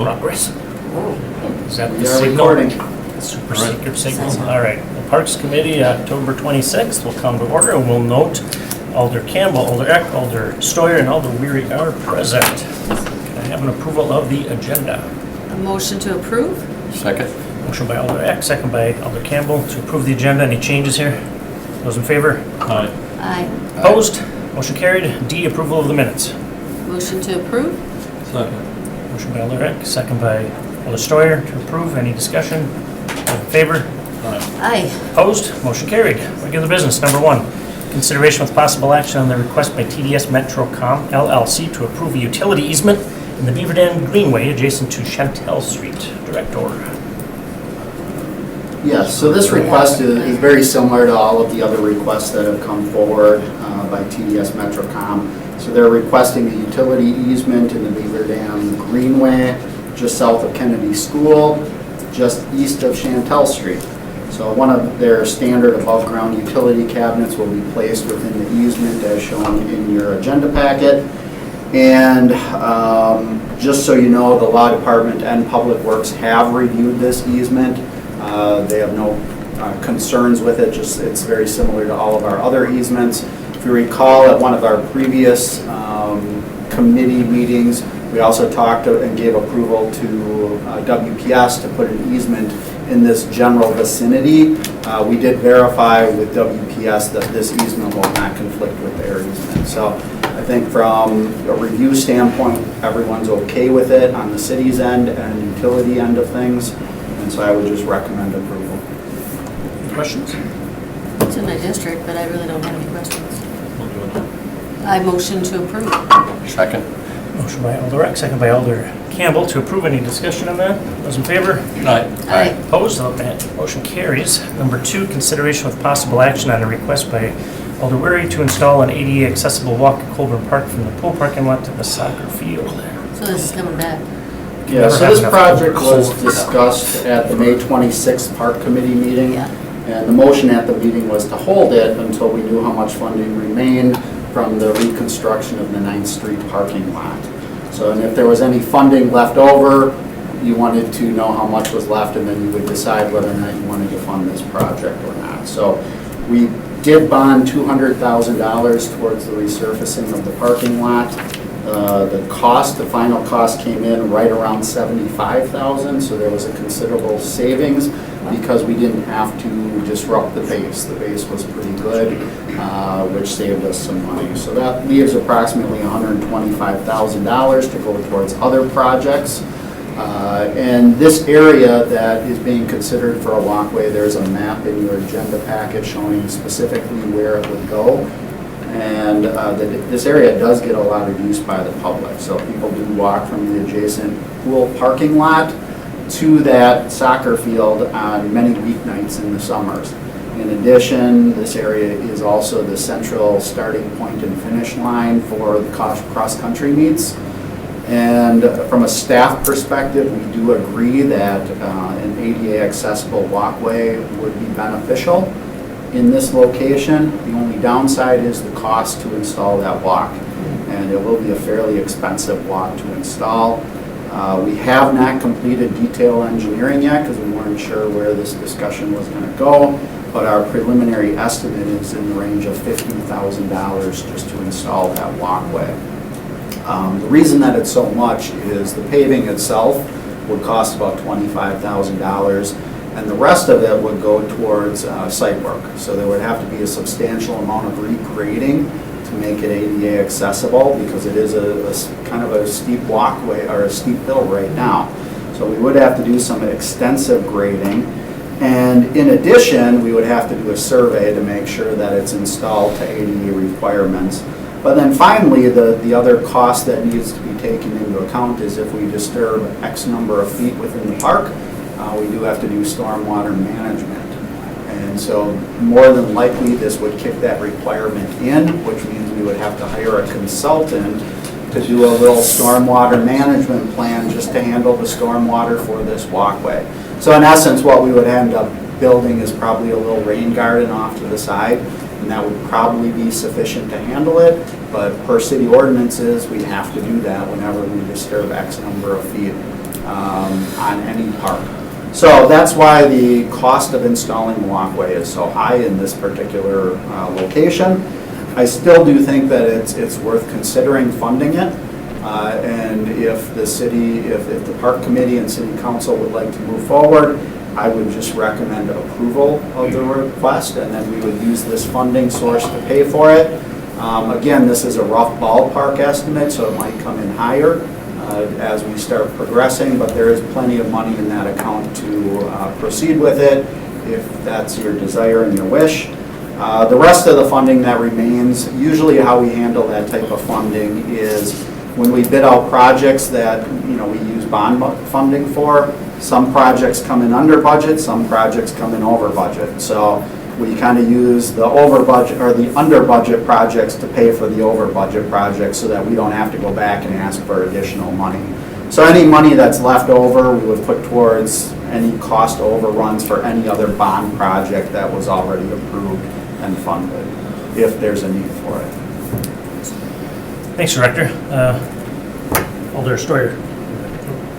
Progress. Is that the We are signal? recording. Super secret signal. All right. The Parks Committee, October 26th, will come to order, and we'll note Alder Campbell, Alder Eck, Alder Stoyer, and Alder Weary are present. Can I have an approval of the agenda? A motion to approve? Second. Motion by Alder Eck, second by Alder Campbell to approve the agenda. Any changes here? Those in favor? Aye. Aye. Opposed? Motion carried. D, approval of the minutes. Motion to approve? Second. Motion by Alder Eck, second by Alder Stoyer to approve. Any discussion? All in favor? Aye. Opposed? Motion carried. Regular business, number 1. Consideration with possible action on the request by TDS Metrocom LLC to approve a utility easement in the Beaver Dam Greenway adjacent to Chantel Street. Director. Yes, so this request is very similar to all of the other requests that have come forward by TDS Metrocom. So they're requesting a utility easement in the Beaver Dam Greenway, just south of Kennedy School, just east of Chantel Street. So one of their standard above-ground utility cabinets will be placed within the easement as shown in your agenda packet. And just so you know, the Law Department and Public Works have reviewed this easement. They have no concerns with it, just it's very similar to all of our other easements. If you recall, at one of our previous committee meetings, we also talked and gave approval to WPS to put an easement in this general vicinity. We did verify with WPS that this easement will not conflict with their easement. So I think from a review standpoint, everyone's okay with it on the city's end and utility end of things. And so I would just recommend approval. Questions? It's in my district, but I really don't have any questions. I motion to approve. Second. Motion by Alder Eck, second by Alder Campbell to approve. Any discussion on that? Those in favor? Aye. Aye. Opposed? Motion carries. Number 2, consideration with possible action on a request by Alder Weary to install an ADA accessible walk at Colburn Park from the pool parking lot to the soccer field. So this is coming back. Yeah, so this project was discussed at the May 26th Park Committee meeting. Yeah. And the motion at the meeting was to hold it until we knew how much funding remained from the reconstruction of the 9th Street parking lot. So, and if there was any funding left over, you wanted to know how much was left, and then you would decide whether or not you wanted to fund this project or not. So we did bond $200,000 towards the resurfacing of the parking lot. The final cost came in right around $75,000, so there was a considerable savings because we didn't have to disrupt the base. The base was pretty good, which saved us some money. So that leaves approximately $125,000 to go towards other projects. And this area that is being considered for a walkway, there's a map in your agenda packet showing specifically where it would go. And this area does get a lot of use by the public. So people do walk from the adjacent pool parking lot to that soccer field on many weeknights in the summers. In addition, this area is also the central starting point and finish line for the cross-country meets. And from a staff perspective, we do agree that an ADA accessible walkway would be beneficial in this location. The only downside is the cost to install that walk, and it will be a fairly expensive walk to install. We have not completed detail engineering yet because we weren't sure where this discussion was going to go, but our preliminary estimate is in the range of $50,000 just to install that walkway. The reason that it's so much is the paving itself would cost about $25,000, and the rest of it would go towards site work. So there would have to be a substantial amount of regrading to make it ADA accessible because it is a kind of a steep walkway or a steep hill right now. So we would have to do some extensive grading. And in addition, we would have to do a survey to make sure that it's installed to ADA requirements. But then finally, the other cost that needs to be taken into account is if we disturb X number of feet within the park, we do have to do stormwater management. And so more than likely this would kick that requirement in, which means we would have to hire a consultant to do a little stormwater management plan just to handle the stormwater for this walkway. So in essence, what we would end up building is probably a little rain garden off to the side, and that would probably be sufficient to handle it. But per city ordinances, we have to do that whenever we disturb X number of feet on any park. So that's why the cost of installing the walkway is so high in this particular location. I still do think that it's worth considering funding it. And if the city, if the park committee and city council would like to move forward, I would just recommend approval of the request, and then we would use this funding source to pay for it. Again, this is a rough ballpark estimate, so it might come in higher as we start progressing, but there is plenty of money in that account to proceed with it, if that's your desire and your wish. The rest of the funding that remains, usually how we handle that type of funding is when we bid out projects that, we use bond funding for, some projects come in under budget, some projects come in over budget. So we kind of use the over budget or the under budget projects to pay for the over budget projects so that we don't have to go back and ask for additional money. So any money that's left over, we would put towards any cost overruns for any other bond project that was already approved and funded, if there's a need for it. Thanks, Director. Alder Stoyer.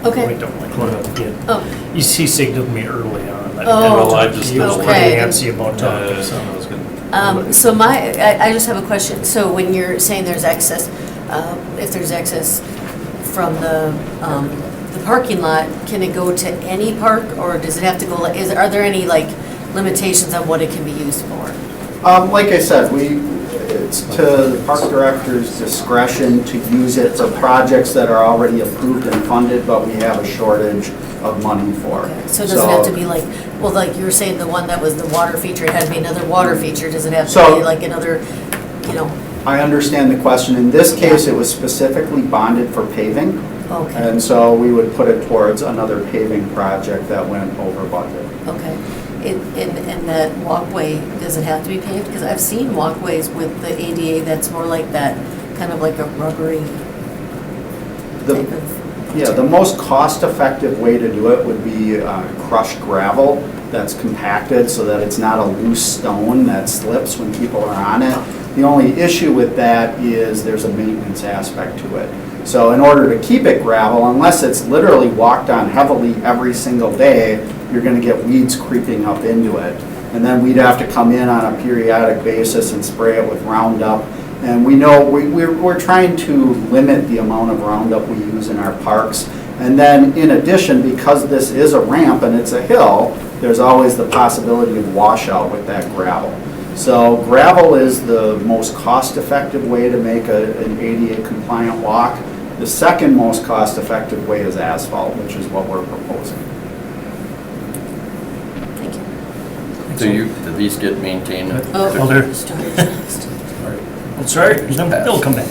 Okay. Wait, don't like, yeah. Oh, He signaled me early on. that Oh, well, I just- He was Okay. pretty antsy about talking, so. I was gonna- so I just have a question. So when you're saying there's excess, if there's excess from the parking lot, can it go to any park, or does it have to go, are there any limitations on what it can be used for? Like I said, it's to the park director's discretion to use it for projects that are already approved and funded, but we have a shortage of money for. Okay, so it doesn't have to be like you were saying, the one that was the water feature, it had to be another water feature, does it have to So- be like another, I understand the question. In this case, it was specifically bonded for paving, okay, and so we would put it towards another paving project that went over budget. okay. And that walkway, does it have to be paved? Because I've seen walkways with the ADA that's more like that, kind of like a rubbery The- type of. Yeah, the most cost-effective way to do it would be crushed gravel that's compacted so that it's not a loose stone that slips when people are on it. The only issue with that is there's a maintenance aspect to it. So in order to keep it gravel, unless it's literally walked on heavily every single day, you're gonna get weeds creeping up into it. And then we'd have to come in on a periodic basis and spray it with Roundup. And we know, we're trying to limit the amount of Roundup we use in our parks. And then in addition, because this is a ramp and it's a hill, there's always the possibility of washout with that gravel. So gravel is the most cost-effective way to make an ADA compliant walk. The second most cost-effective way is asphalt, which is what we're proposing. Thank you. Do these get maintained? Alder. Storage next. Sorry, they'll come back.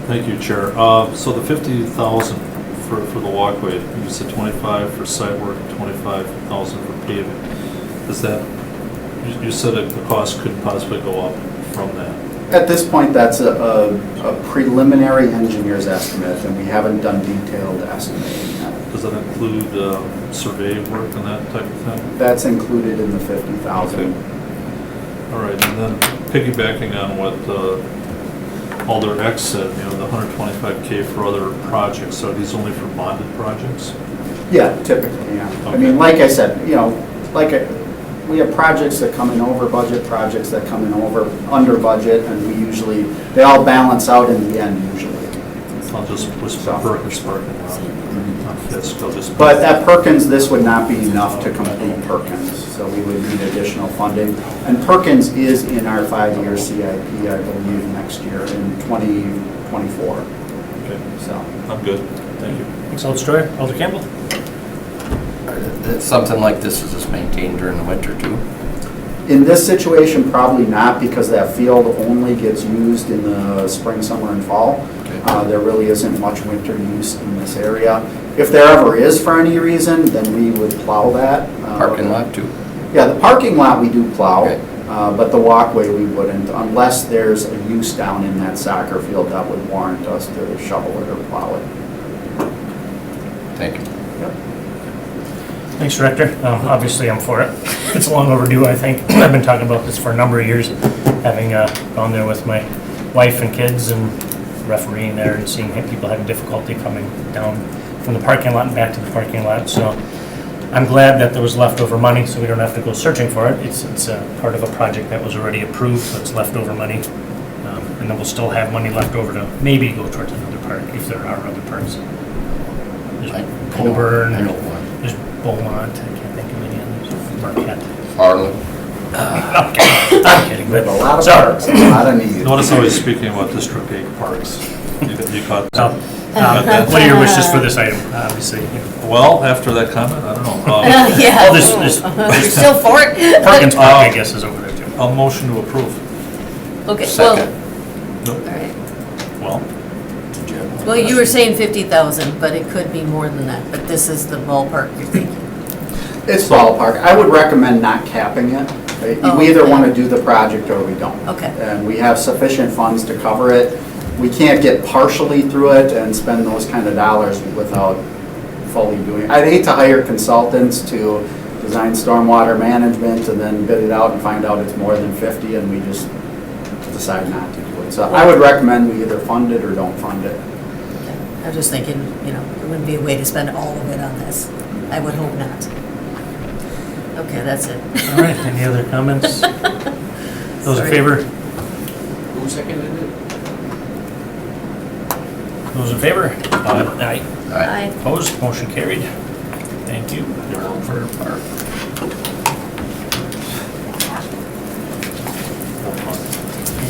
Thank you, Chair. So the 50,000 for the walkway, you said 25 for site work, 25,000 for paving. Is that, you said that the cost could possibly go up from that? At this point, that's a preliminary engineer's estimate, and we haven't done detailed estimating yet. Does that include survey work and that type of thing? That's included in the 50,000. All right, and then piggybacking on what Alder X said, the 125K for other projects, are these only for bonded projects? Yeah, typically, yeah. I Okay. mean, like I said, we have projects that come in over budget, projects that come in under budget, and they all balance out in the end usually. I'll just whisper Perkins parking lot. Yes, I'll just. But at Perkins, this would not be enough to complete Perkins, so we would need additional funding. And Perkins is in our 5-year CIP, I believe, next year in 2024, Okay, so. I'm good. Thank you. Thanks, Alder Stoyer. Alder Campbell? Something like this is just maintained during the winter too? In this situation, probably not, because that field only gets used in the spring, summer, and fall. There really isn't much winter use in this area. If there ever is for any reason, then we would plow that. Parking lot too? Yeah, the parking lot we do plow, Okay. but the walkway we wouldn't, unless there's a use down in that soccer field that would warrant us to shovel it or plow it. Thank you. Thanks, Director. Obviously, I'm for it. It's long overdue, I think. I've been talking about this for a number of years, having gone there with my wife and kids and refereeing there and seeing people having difficulty coming down from the parking lot and back to the parking lot. So I'm glad that there was leftover money, so we don't have to go searching for it. It's a part of a project that was already approved, so it's leftover money. And then we'll still have money left over to maybe go towards another park, if there are other parks. There's Coburn, I know one. there's Beaumont, I can't think of any others, Marquette. Harlan. I'm kidding, but A lot of sorry. parks, a lot of need. Notice how he's speaking about District 8 parks. You caught So, that? what are your wishes for this item? Obviously, Well, after that comment, I don't know. Yeah. oh, this You're still for it? Perkins Park, I guess, is over there too. I'll motion to approve. Okay, well, Second. all right. Well, Did you have one? Well, you were saying 50,000, but it could be more than that, but this is the ballpark you're thinking. It's ballpark. I would recommend not capping it. Oh, We either okay. want to do the project or we don't. Okay. And we have sufficient funds to cover it. We can't get partially through it and spend those kind of dollars without fully doing it. I'd hate to hire consultants to design stormwater management and then bid it out and find out it's more than 50 and we just decide not to do it. So I would recommend we either fund it or don't fund it. Okay. I was just thinking, there wouldn't be a way to spend all of it on this. I would hope not. Okay, that's it. All right, any other comments? Those in favor? Who seconded it? Those in favor? Aye. Aye. Opposed, motion carried. Thank you. For our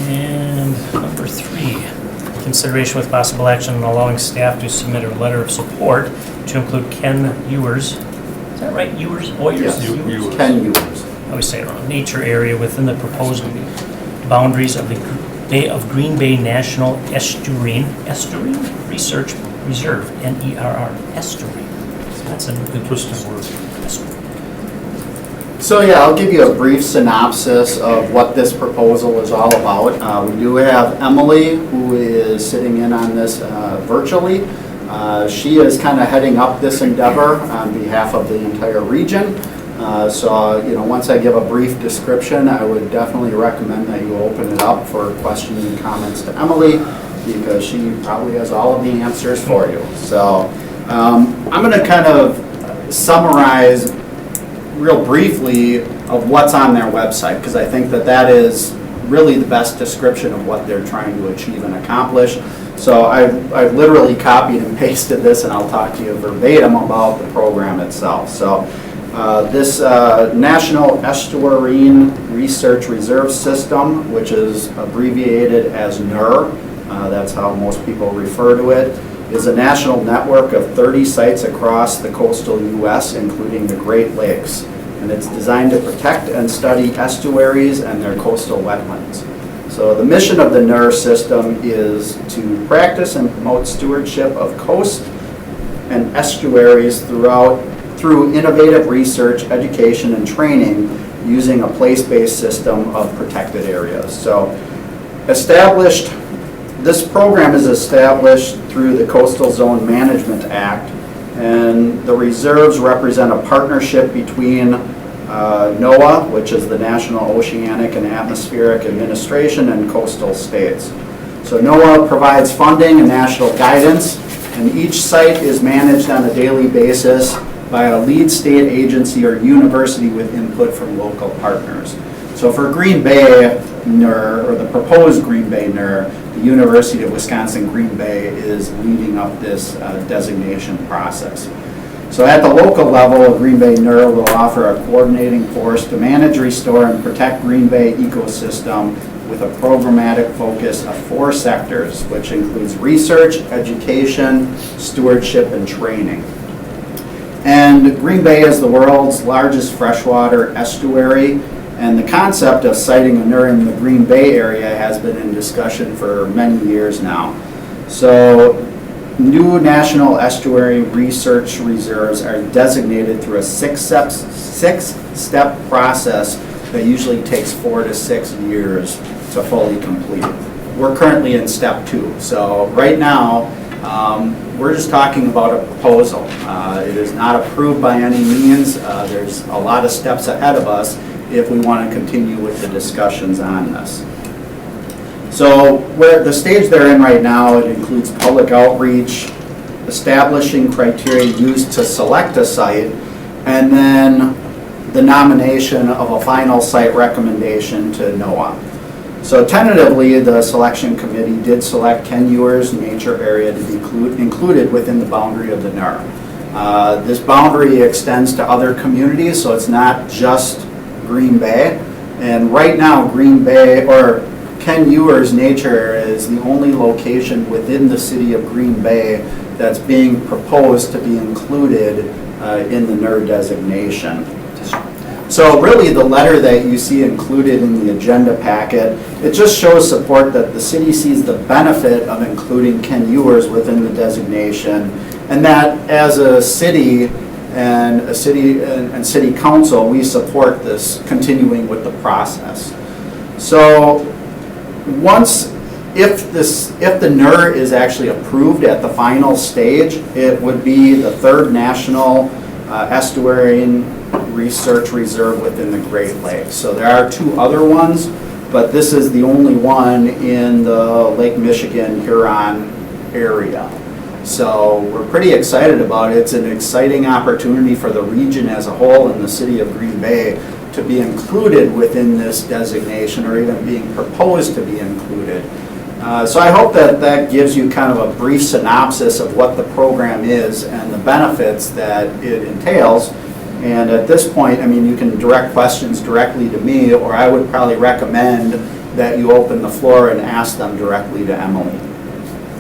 And number 3, consideration with possible action on allowing staff to submit a letter of support to include Ken Ewers. Is that right? Ewers? Oyers? Yes. Ewers? 10 users. I always say it wrong. Nature area within the proposed boundaries of the Bay of Green Bay National Estuarine Research Reserve, NERR, estuarine. So that's an interesting word. estuarine. So yeah, I'll give you a brief synopsis of what this proposal is all about. We do have Emily, who is sitting in on this virtually. She is kind of heading up this endeavor on behalf of the entire region. So, once I give a brief description, I would definitely recommend that you open it up for questions and comments to Emily, because she probably has all of the answers for you. So, I'm going to kind of summarize real briefly of what's on their website, because I think that is really the best description of what they're trying to achieve and accomplish. So I've literally copied and pasted this, and I'll talk to you verbatim about the program itself. So this National Estuarine Research Reserve System, which is abbreviated as NER, that's how most people refer to it, is a national network of 30 sites across the coastal U.S., including the Great Lakes. And it's designed to protect and study estuaries and their coastal wetlands. So the mission of the NER system is to practice and promote stewardship of coast and estuaries through innovative research, education, and training using a place-based system of protected areas. So this program is established through the Coastal Zone Management Act, and the reserves represent a partnership between NOAA, which is the National Oceanic and Atmospheric Administration, and coastal states. So NOAA provides funding and national guidance, and each site is managed on a daily basis by a lead state agency or university with input from local partners. So for Green Bay NER, or the proposed Green Bay NER, the University of Wisconsin Green Bay is leading up this designation process. So at the local level, Green Bay NER will offer a coordinating force to manage, restore, and protect Green Bay ecosystem with a programmatic focus of 4 sectors, which includes research, education, stewardship, and training. And Green Bay is the world's largest freshwater estuary, and the concept of siting a NER in the Green Bay area has been in discussion for many years now. So new national estuary research reserves are designated through a six-step process that usually takes 4 to 6 years to fully complete. We're currently in step 2. So right now, we're just talking about a proposal. It is not approved by any means. There's a lot of steps ahead of us if we want to continue with the discussions on this. So the stage they're in right now, it includes public outreach, establishing criteria used to select a site, and then the nomination of a final site recommendation to NOAA. So tentatively, the selection committee did select Ken Ewers Nature Area to be included within the boundary of the NER. This boundary extends to other communities, so it's not just Green Bay. And right now, Green Bay, or Ken Ewers Nature Area, is the only location within the city of Green Bay that's being proposed to be included in the NER designation. So really, the letter that you see included in the agenda packet, it just shows support that the city sees the benefit of including Ken Ewers within the designation, and that as a city and city council, we support this continuing with the process. So if the NER is actually approved at the final stage, it would be the third national estuarine research reserve within the Great Lakes. So there are 2 other ones, but this is the only one in the Lake Michigan, Huron area. So we're pretty excited about it. It's an exciting opportunity for the region as a whole and the city of Green Bay to be included within this designation, or even being proposed to be included. So I hope that gives you kind of a brief synopsis of what the program is and the benefits that it entails. And at this point, I mean, you can direct questions directly to me, or I would probably recommend that you open the floor and ask them directly to Emily.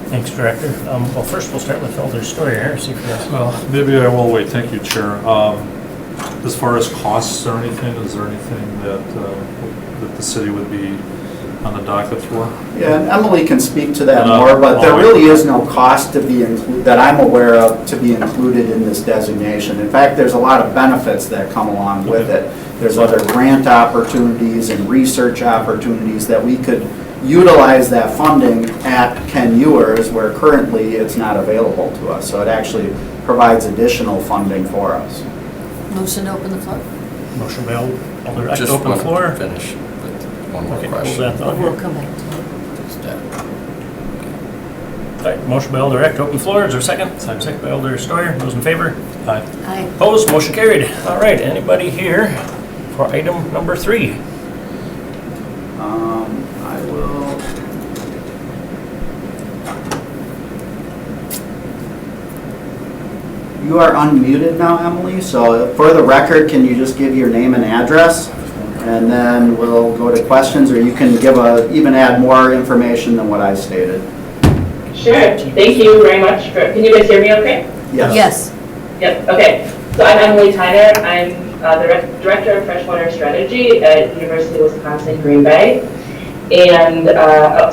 Thanks, Director. Well, first we'll start with Elder Stoyer, see if he has. Well, maybe I will wait. Thank you, Chair. As far as costs or anything, is there anything that the city would be on the docket for? Yeah, and Emily can speak to that No, more, but there I'll really wait. is no cost to be that I'm aware of to be included in this designation. In fact, there's a lot of benefits that come along with it. There's other grant opportunities and research opportunities that we could utilize that funding at Ken Ewers, where currently it's not available to us. So it actually provides additional funding for us. Motion to open the floor? Motion by Alder Eck to Just open the want floor. to finish with one more Okay, hold question. that thought We'll here. come back to it. All right, motion by Alder Eck to open the floor. Is there a second? Second by Alder Stoyer. Those in favor? Aye. Aye. Opposed? Motion carried. All right, anybody here for item number 3? I will. You are unmuted now, Emily, so for the record, can you just give your name and address? And then we'll go to questions, or you can even add more information than what I stated. Sure, thank you very much can you guys hear me okay? Yes. Yep, okay. So I'm Emily Tyner, I'm the Director of Freshwater Strategy at University of Wisconsin, Green Bay. And,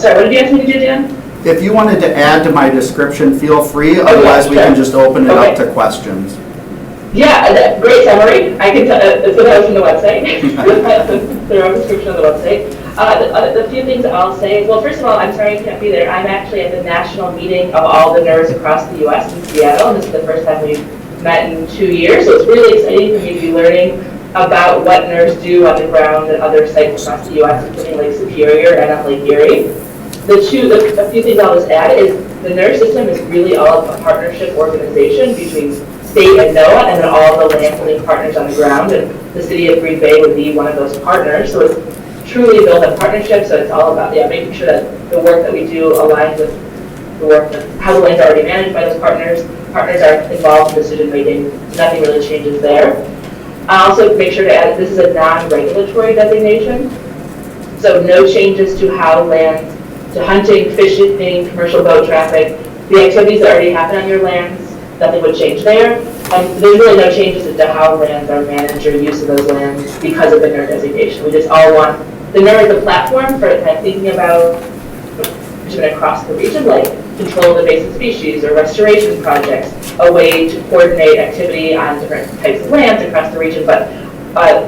sorry, what did you ask me to do, Dan? If you wanted to add to my description, feel free, otherwise we can sure. just open it up Okay. to questions. Yeah, great summary. I can tell, it's what I was from the website. The wrong description of the website. The few things I'll say, well, first of all, I'm sorry I can't be there. I'm actually at the national meeting of all the NERs across the U.S. in Seattle, and this is the first time we've met in 2 years, so it's really exciting for me to be learning about what NERs do on the ground at other sites across the U.S., including Lake Superior and at Lake Erie. A few things I'll just add is the NER system is really all a partnership organization between state and NOAA, and then all the landholding partners on the ground, and the city of Green Bay would be one of those partners. So it's truly built on partnership, so it's all about making sure that the work that we do aligns with the work that how the lands are already managed by those partners. Partners are involved in decision making, nothing really changes there. I also make sure to add that this is a non-regulatory designation, so no changes to how lands, to hunting, fishing, commercial boat traffic, the activities that already happen on your lands, nothing would change there. And there's really no changes into how lands are managed or use of those lands because of the NER designation. We just all want, the NER is a platform for kind of thinking about across the region, like control of invasive species or restoration projects, a way to coordinate activity on different types of lands across the region, but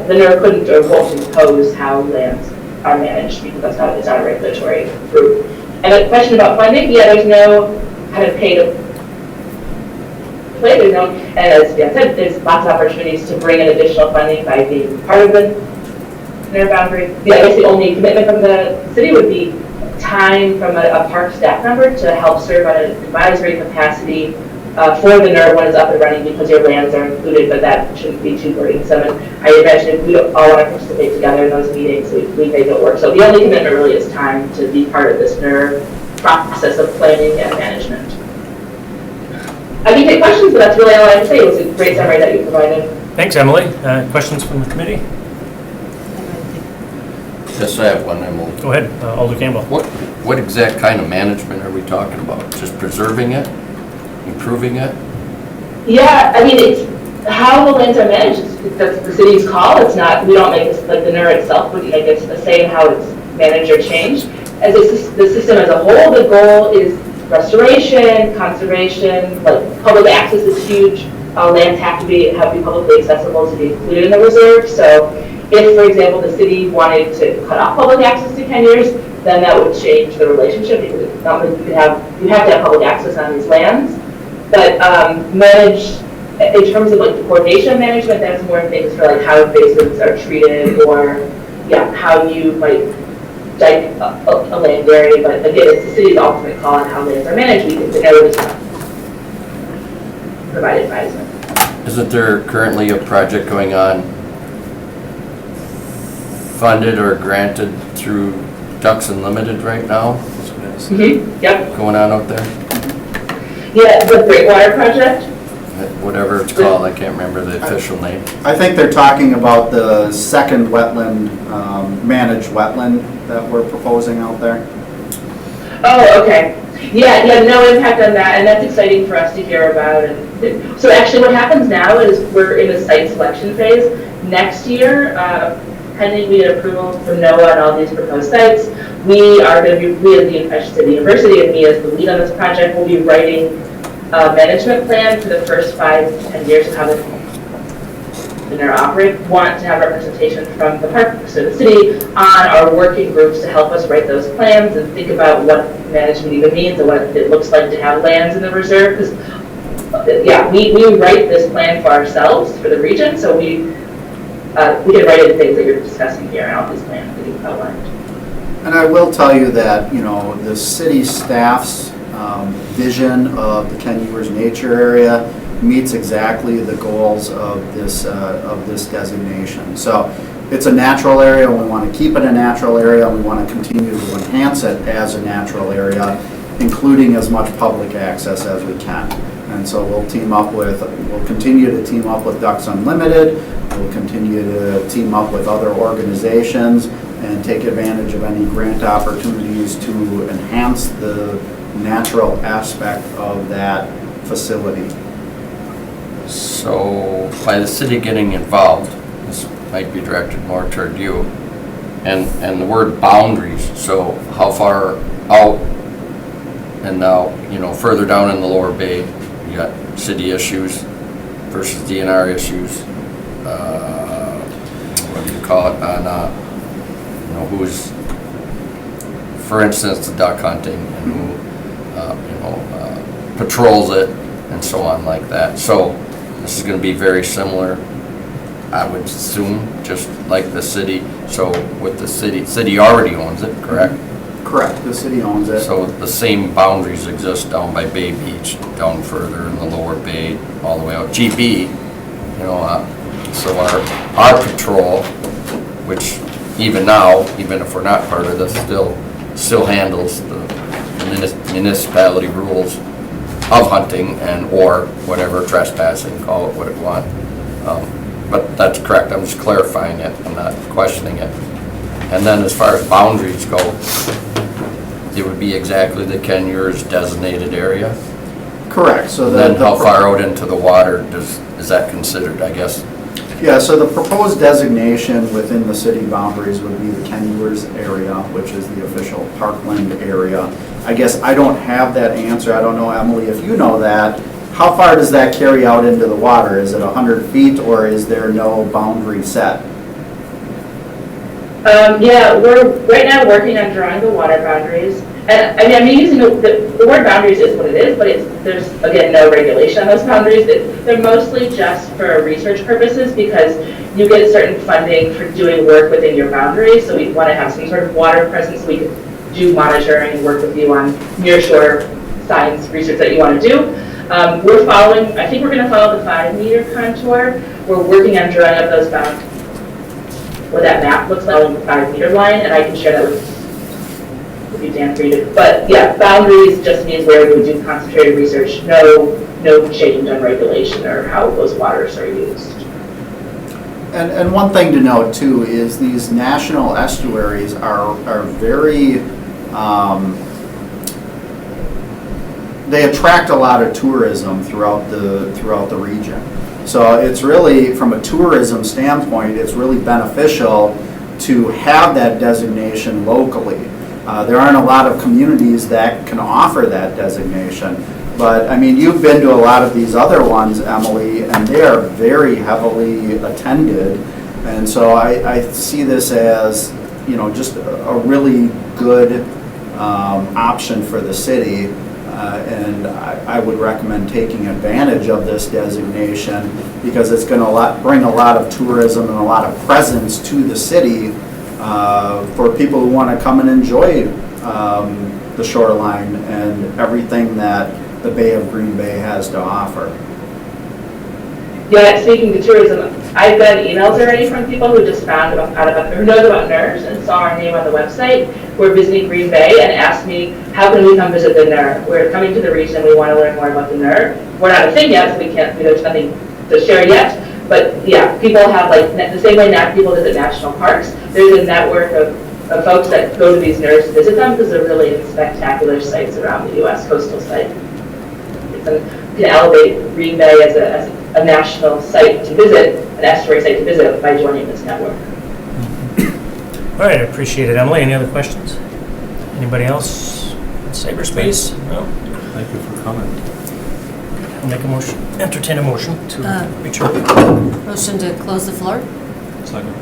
the NER couldn't or won't impose how lands are managed because it's not a regulatory group. And a question about funding, yeah, there's no kind of pay to play, there's no, and as Dan said, there's lots of opportunities to bring in additional funding by being part of the NER boundary. Yeah, I guess the only commitment from the city would be time from a park staff member to help serve on an advisory capacity for the NER when it's up and running because your lands are included, but that shouldn't be too burdensome. And I imagine if we all want to participate together in those meetings, we make it work. So the only commitment really is time to be part of this NER process of planning and management. I can take questions, but that's really all I have to say. It was a great summary that you provided. Thanks, Emily. Questions from the committee? Yes, I have one, Emily. Go ahead, Alder Campbell. What exact kind of management are we talking about? Just preserving it? Improving it? Yeah, I mean, it's how the lands are managed. That's the city's call. It's not, we don't make it, like the NER itself wouldn't make it a say in how it's managed or changed. As the system as a whole, the goal is restoration, conservation, like public access is huge. Lands have to be publicly accessible to be included in the reserve. So if, for example, the city wanted to cut off public access to 10 years, then that would change the relationship because it's not like you have to have public access on these lands. But manage, in terms of like the coordination of management, that's more things for like how invasives are treated or how you might dike a land area. But again, it's the city's ultimate call on how lands are managed. We can together just provide advisement. Isn't there currently a project going on funded or granted through Ducks Unlimited right now? Mm-hmm. Yep. Going on out there? Yeah, the Breakwater project. Whatever it's called, I can't remember the official name. I think they're talking about the second wetland, managed wetland that we're proposing out there. Oh, okay. Yeah, no impact on that, and that's exciting for us to hear about. And so actually what happens now is we're in the site selection phase. Next year, pending we get approval from NOAA on all these proposed sites, we are going to be, we as the Infectious City University and me as the lead on this project will be writing a management plan for the first 5 to 10 years of how the NER operate. Want to have representation from the park, so the city, on our working groups to help us write those plans and think about what management even means and what it looks like to have lands in the reserve. Because we write this plan for ourselves, for the region, so we can write in things that you're discussing here and all these plans that you've outlined. And I will tell you that, the city staff's vision of the Ken Ewers Nature Area meets exactly the goals of this designation. So it's a natural area, and we want to keep it a natural area, and we want to continue to enhance it as a natural area, including as much public access as we can. And so we'll continue to team up with Ducks Unlimited, we'll continue to team up with other organizations and take advantage of any grant opportunities to enhance the natural aspect of that facility. So by the city getting involved, this might be directed more toward you, and the word boundaries, so how far out, and now, further down in the lower bay, you got city issues versus DNR issues, what do you call it, on, who's, for instance, the duck hunting, and who, patrols it, and so on like that. So this is going to be very similar, I would assume, just like the city. So with the city already owns it, correct? Correct, the city owns it. So the same boundaries exist down by Bay Beach, down further in the lower bay, all the way out. GB, so our patrol, which even now, even if we're not part of this, still handles the municipality rules of hunting and or whatever, trespassing, call it what it want. But that's correct, I'm just clarifying it, I'm not questioning it. And then as far as boundaries go, it would be exactly the Ken Ewers designated area? Correct. So then how far out into the water is that considered, I guess? Yeah, so the proposed designation within the city boundaries would be the Ken Ewers area, which is the official parkland area. I guess I don't have that answer. I don't know, Emily, if you know that. How far does that carry out into the water? Is it 100 feet or is there no boundary set? We're right now working on drawing the water boundaries. And I mean, I'm using the word boundaries is what it is, but there's, again, no regulation on those boundaries. They're mostly just for research purposes because you get certain funding for doing work within your boundaries. So we want to have some sort of water presence so we can do monitoring and work with you on nearshore science research that you want to do. We're following, I think we're gonna follow the 5-meter contour. We're working on drawing up those boundaries, what that map looks like on the 5-meter line, and I can share that with you, Dan, for you to, but yeah, boundaries just means where we do concentrated research, no change on regulation or how those waters are used. And one thing to note too is these national estuaries are very, they attract a lot of tourism throughout the region. So it's really, from a tourism standpoint, it's really beneficial to have that designation locally. There aren't a lot of communities that can offer that designation. But, I mean, you've been to a lot of these other ones, Emily, and they are very heavily attended. And so I see this as, you know, just a really good option for the city. And I would recommend taking advantage of this designation because it's going to bring a lot of tourism and a lot of presence to the city for people who want to come and enjoy the shoreline and everything that the Bay of Green Bay has to offer. Yeah, speaking to tourism, I've gotten emails already from people who just found who knows about NERS and saw our name on the website. We're visiting Green Bay and asked me, how can we come visit the NER? We're coming to the region, we want to learn more about the NER. We're not a thing yet, so there's nothing to share yet. But yeah, people have the same way people visit national parks, there's a network of folks that go to these NERs to visit them because they're really spectacular sites around the U.S. coastal site. You can elevate Green Bay as a national site to visit, an estuary site to visit by joining this network. All right, I appreciate it, Emily. Any other questions? Anybody else in cyberspace? No? Thank you for coming. I'll make a motion, entertain a motion to return. Motion to close the floor? Second.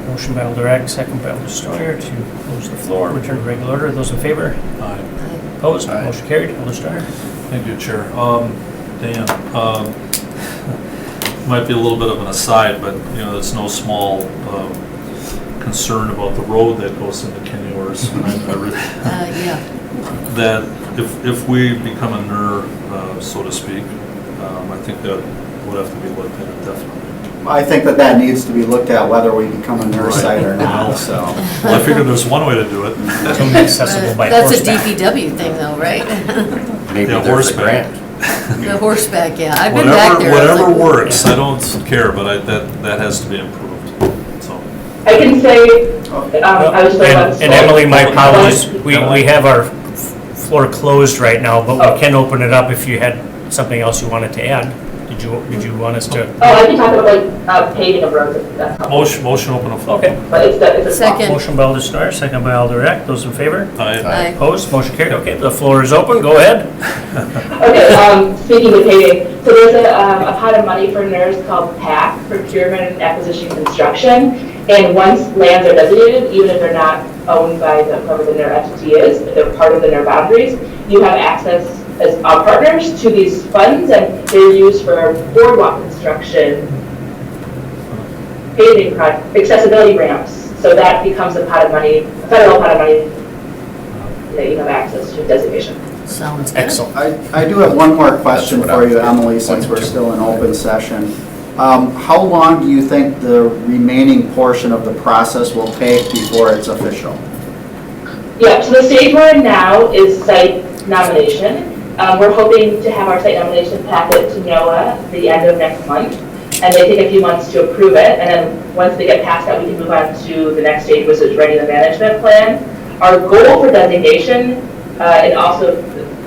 Motion by Alder Eck, second by Alder Steuer to close the floor, return to regular order. Those in favor? Aye. Opposed? Aye. Motion carried. Alder Steuer. Thank you, Chair. Dan, might be a little bit of an aside, but, you know, it's no small concern about the road that goes into Kenyours. Yeah. That if we become a NER, so to speak, I think that would have to be looked at definitely. I think that needs to be looked at whether we become a NER site or not, so. Well, I figured there's one way to do it. It's only accessible by That's a horseback. DPW thing though, right? Maybe Yeah, there's a horseback. grant. The horseback, yeah. I've been back there. I was Whatever like, works, I don't care, but that has to be improved, so. I can say, I was just And Emily, my apologies, we have our floor closed right now, but we can open it up if you had something else you wanted to add. Did you want us to? I can talk about paving of roads, if that's helpful. Motion open the floor. Okay. But it's a Second. Motion by Alder Steuer, second by Alder Eck. Those in favor? Aye. Aye. Opposed? Motion carried. Okay, the floor is open. Go ahead. Okay, speaking of paving, so there's a pot of money for NERS called PAC, Procurement Acquisition Construction. And once lands are designated, even if they're not owned by whoever the NER entity is, if they're part of the NER boundaries, you have access as our partners to these funds, and they're used for boardwalk construction, paving project, accessibility ramps. So that becomes a pot of money, a federal pot of money that you have access to designation. Sounds good. Excellent. I do have one more question That's what for I you, was Emily, since we're pointing to. still in open session. How long do you think the remaining portion of the process will take before it's official? Yeah, so the stage we're in now is site nomination. We're hoping to have our site nomination packet to NOAA the end of next month, and they take a few months to approve it, and then once they get past that, we can move on to the next stage, which is writing the management plan. Our goal for designation, and also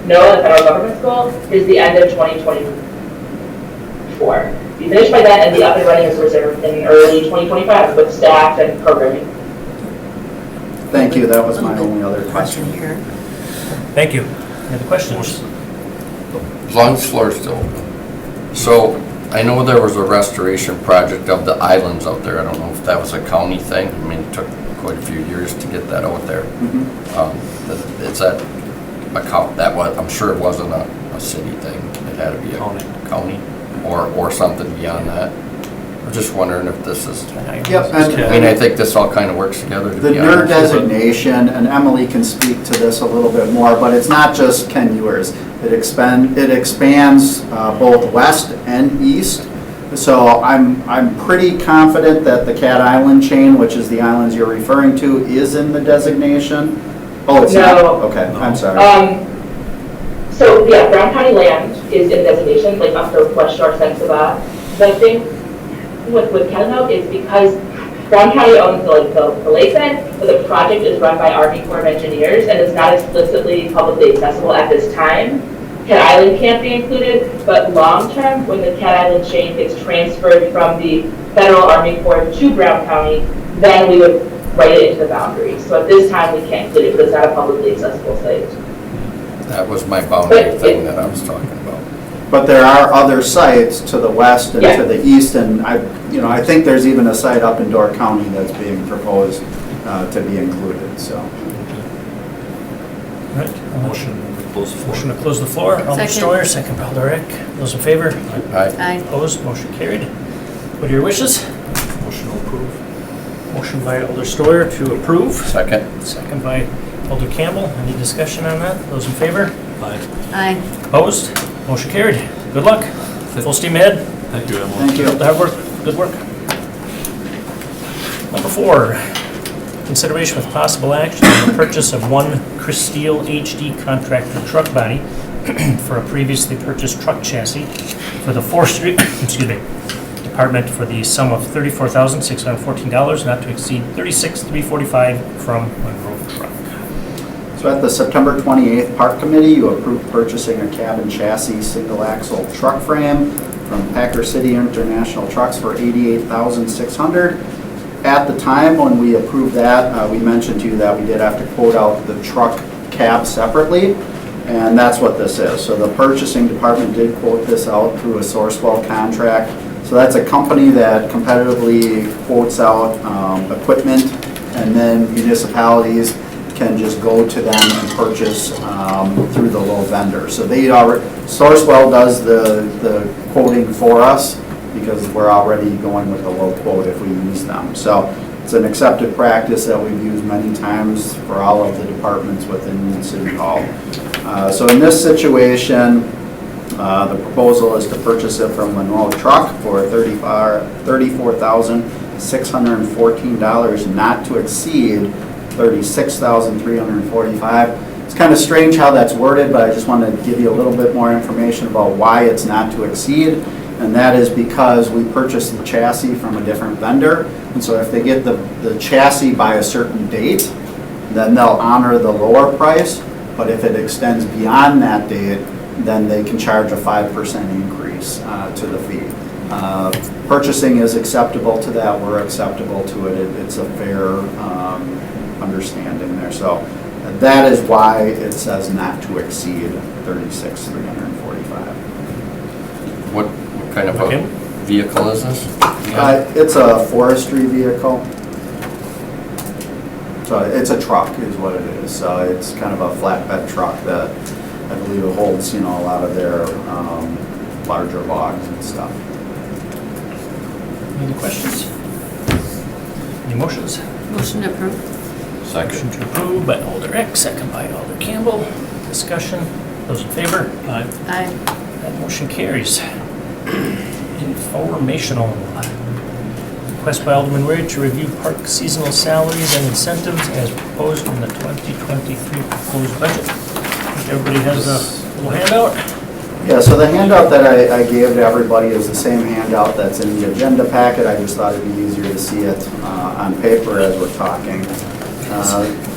NOAA, the federal government's goal, is the end of 2024. Be finished by then and be up and running as a reserve in early 2025 with staff and programming. Thank you, that was my Little bit only other question. Here. Thank you. Any other questions? As long as the floor is still open. So, I know there was a restoration project of the islands out there. I don't know if that was a county thing. I mean, it took quite a few years to get that out there. It's that I'm sure it wasn't a city thing. It had to be a county or something beyond that. I'm just wondering if this is, Yep, I mean, I think this all kind of works together, to the be NER honest. designation, and Emily can speak to this a little bit more, but it's not just Ken Ewers. It expands both west and east. So I'm pretty confident that the Cat Island chain, which is the islands you're referring to, is in the designation. Oh, it's not? No. Okay, I'm sorry. So, yeah, Brown County land is in designation, like up the West Shore, Sensabaugh. The thing with Kennesaw is because Brown County owns the lakeside, but the project is run by Army Corps of Engineers and is not explicitly publicly accessible at this time. Cat Island can't be included, but long-term, when the Cat Island chain gets transferred from the Federal Army Corps to Brown County, then we would write it into the boundaries. So at this time, we can't include it because it's not a publicly accessible site. That was my boundary thing that I was talking about. But there are other sites to the west and to the east, and I think there's even a site up in Door County that's being proposed to be included, so. Right. Motion to close the floor. Motion to close the floor. Alder Second. Steuer, second by Alder Eck. Those in favor? Aye. Aye. Opposed? Motion carried. What are your wishes? Motion to approve. Motion by Alder Steuer to approve. Second? Second by Alder Campbell. Any discussion on that? Those in favor? Aye. Aye. Opposed? Motion carried. Good luck. Full steam ahead. Thank you, Emily. Thank you. Hard work. Good work. Number 4, consideration with possible action on the purchase of one Cristeel HD contractor truck body for a previously purchased truck chassis for the forestry, department for the sum of $34,614, not to exceed $36,345 from Monroe Truck. So at the September 28th Park Committee, you approved purchasing a cab and chassis single axle truck frame from Packer City International Trucks for $88,600. At the time when we approved that, we mentioned to you that we did have to quote out the truck cab separately, and that's what this is. So the purchasing department did quote this out through a Sourcewell contract. So that's a company that competitively quotes out equipment, and then municipalities can just go to them and purchase through the low vendor. So Sourcewell does the quoting for us because we're already going with the low quote if we use them. So it's an accepted practice that we've used many times for all of the departments within City Hall. So in this situation, the proposal is to purchase it from Monroe Truck for $34,614, not to exceed $36,345. It's kind of strange how that's worded, but I just want to give you a little bit more information about why it's not to exceed. And that is because we purchased the chassis from a different vendor. And so if they get the chassis by a certain date, then they'll honor the lower price. But if it extends beyond that date, then they can charge a 5% increase to the fee. Purchasing is acceptable to that. We're acceptable to it. It's a fair understanding there. So that is why it says not to exceed $36,345. What kind of Okay. a vehicle is this? It's a forestry vehicle. So it's a truck is what it is. So it's kind of a flatbed truck that I believe it holds, a lot of their larger logs and stuff. Any questions? Any motions? Motion approved. Motion Second. to approve by Alder Eck, second by Alder Campbell. Discussion. Those in favor? Aye. Aye. That motion carries. Informational. Request by Alderman Wery to review park seasonal salaries and incentives as proposed in the 2023 proposed budget. I think everybody has a little handout. Yeah, so the handout that I gave to everybody is the same handout that's in the agenda packet. I just thought it'd be easier to see it on paper as we're talking.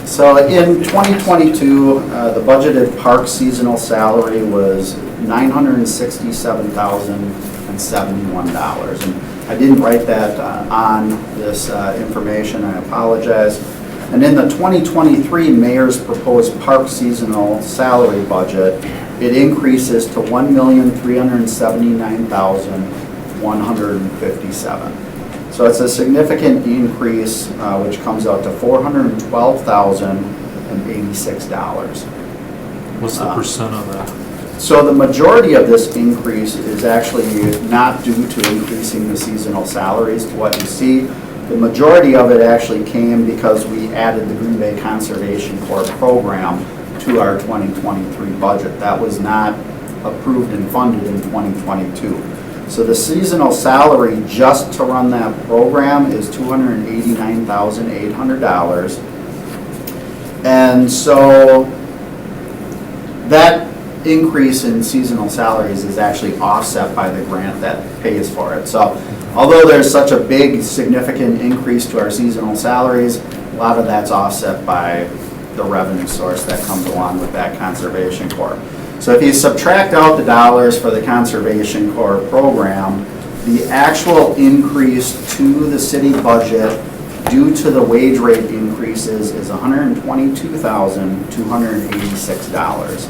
So in 2022, the budgeted park seasonal salary was $967,071. And I didn't write that on this information, I apologize. And in the 2023 mayor's proposed park seasonal salary budget, it increases to $1,379,157. So it's a significant increase, which comes out to $412,086. What's the percent on that? So the majority of this increase is actually not due to increasing the seasonal salaries to what you see. The majority of it actually came because we added the Green Bay Conservation Corps program to our 2023 budget. That was not approved and funded in 2022. So the seasonal salary just to run that program is $289,800. And so that increase in seasonal salaries is actually offset by the grant that pays for it. So although there's such a big, significant increase to our seasonal salaries, a lot of that's offset by the revenue source that comes along with that Conservation Corps. So if you subtract out the dollars for the Conservation Corps program, the actual increase to the city budget due to the wage rate increases is $122,286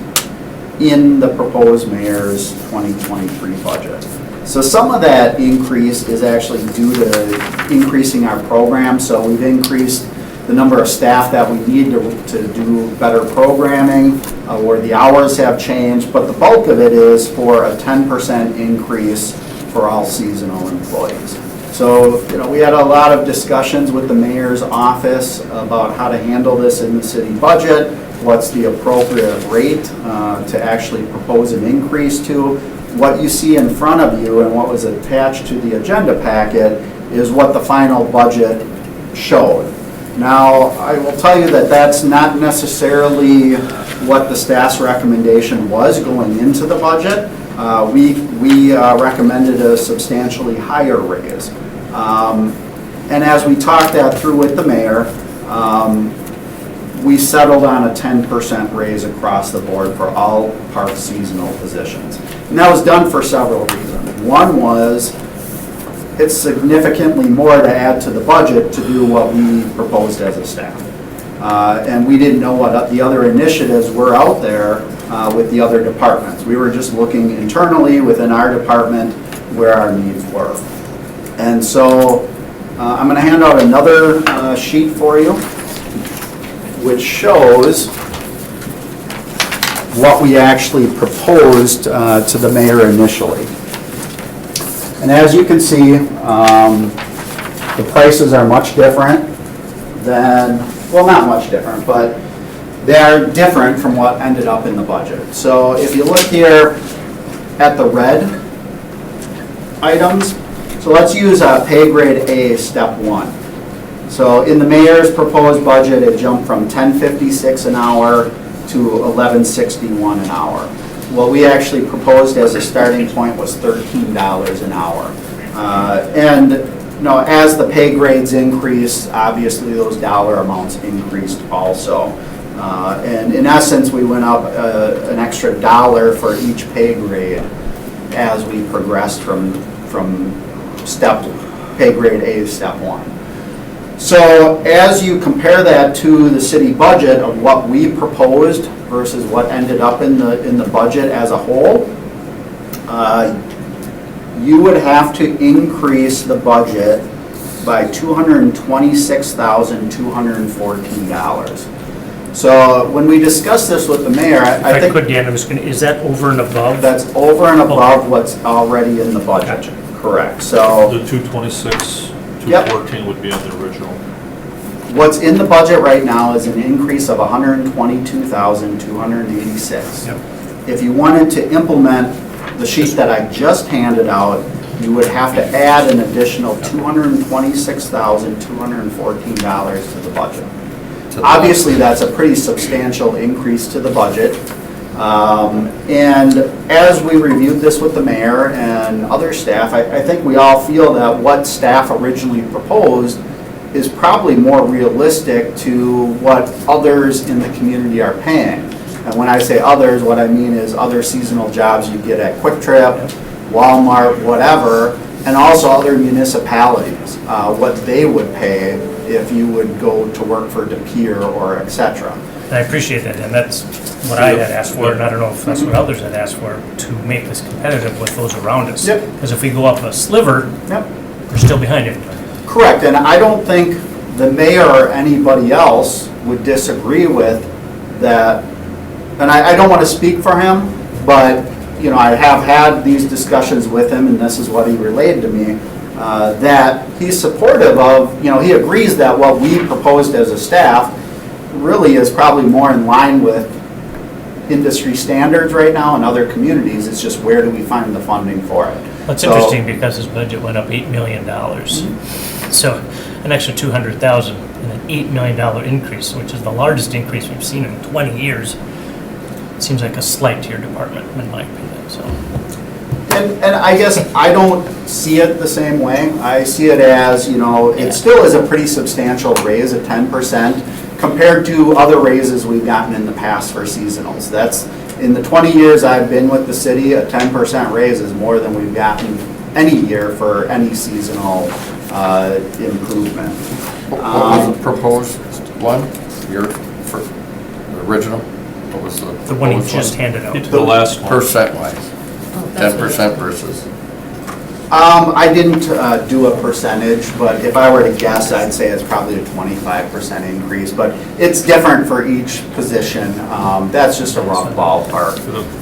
in the proposed mayor's 2023 budget. So some of that increase is actually due to increasing our program. So we've increased the number of staff that we need to do better programming, where the hours have changed, but the bulk of it is for a 10% increase for all seasonal employees. So, we had a lot of discussions with the mayor's office about how to handle this in the city budget, what's the appropriate rate to actually propose an increase to. What you see in front of you and what was attached to the agenda packet is what the final budget showed. Now, I will tell you that that's not necessarily what the staff's recommendation was going into the budget. We recommended a substantially higher raise. And as we talked that through with the mayor, we settled on a 10% raise across the board for all park seasonal positions. And that was done for several reasons. One was it's significantly more to add to the budget to do what we proposed as a staff. And we didn't know what the other initiatives were out there with the other departments. We were just looking internally within our department where our needs were. And so I'm going to hand out another sheet for you, which shows what we actually proposed to the mayor initially. And as you can see, the prices are much different than, well, not much different, but they are different from what ended up in the budget. So if you look here at the red items, so let's use pay grade A, step 1. So in the mayor's proposed budget, it jumped from $10.56 an hour to $11.61 an hour. What we actually proposed as a starting point was $13 an hour. And as the pay grades increased, obviously those dollar amounts increased also. And in essence, we went up an extra $1 for each pay grade as we progressed from pay grade A to step 1. So as you compare that to the city budget of what we proposed versus what ended up in the budget as a whole, you would have to increase the budget by $226,214. So when we discussed this with the mayor, I think Dan, is that over and above? that's over and above what's already in the budget. Gotcha. Correct. So The 226, Yep. 214 would be on the original. what's in the budget right now is an increase of $122,286. Yep. If you wanted to implement the sheet that I just handed out, you would have to add an additional $226,214 to the budget. Obviously, that's a pretty substantial increase to the budget. And as we reviewed this with the mayor and other staff, I think we all feel that what staff originally proposed is probably more realistic to what others in the community are paying. And when I say others, what I mean is other seasonal jobs you get at Quick Trip, Walmart, whatever, and also other municipalities, what they would pay if you would go to work for De Pere or et cetera. And I appreciate that, and that's what I had asked for, and I don't know if that's what others had asked for, to make this competitive with those around us. Yep. Because if we go up a sliver, Yep. we're still behind everybody. Correct, and I don't think the mayor or anybody else would disagree with that, and I don't want to speak for him, But, you know, I have had these discussions with him, and this is what he relayed to me, that he's supportive of, you know, he agrees that what we proposed as a staff really is probably more in line with industry standards right now in other communities. It's just where do we find the funding for it? That's So- interesting because his budget went up $8 million. So an extra 200,000 and an $8 million increase, which is the largest increase we've seen in 20 years. Seems like a slight to your department, in my opinion, so. And I guess I don't see it the same way. I see it as, you know, it still is a pretty substantial raise at 10% compared to other raises we've gotten in the past for seasonals. That's, in the 20 years I've been with the city, a 10% raise is more than we've gotten any year for any seasonal improvement. What was the proposed one? Your original? What was the? The one you proposed just handed out. The last one. Percent wise, Oh, that's what it 10% is. versus, I didn't do a percentage, but if I were to guess, I'd say it's probably a 25% increase, but it's different for each position. That's just a rough ballpark.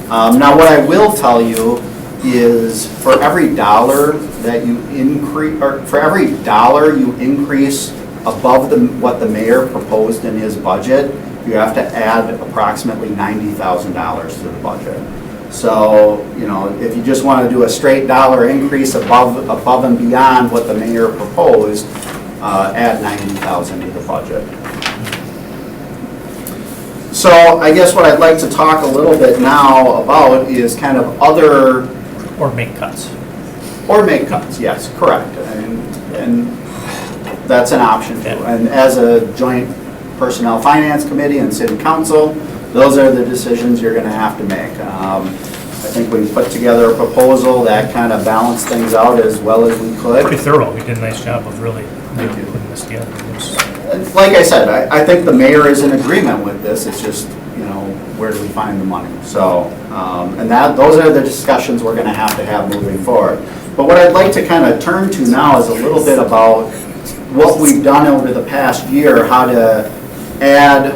Now, what I will tell you is for every dollar that you increase, or for every dollar you increase above what the mayor proposed in his budget, you have to add approximately $90,000 to the budget. So, you know, if you just want to do a straight dollar increase above and beyond what the mayor proposed, add $90,000 to the budget. So I guess what I'd like to talk a little bit now about is kind of other, Or make cuts. or make cuts, yes, correct. And that's an option too. Yeah. And as a joint personnel finance committee and city council, those are the decisions you're gonna have to make. I think we put together a proposal that kind of balanced things out as well as we could. Pretty thorough. We did a nice job of really Thank you. putting this together. It was- And like I said, I think the mayor is in agreement with this, it's just, you know, where do we find the money? So, and those are the discussions we're gonna have to have moving forward. But what I'd like to kind of turn to now is a little bit about what we've done over the past year, how to add,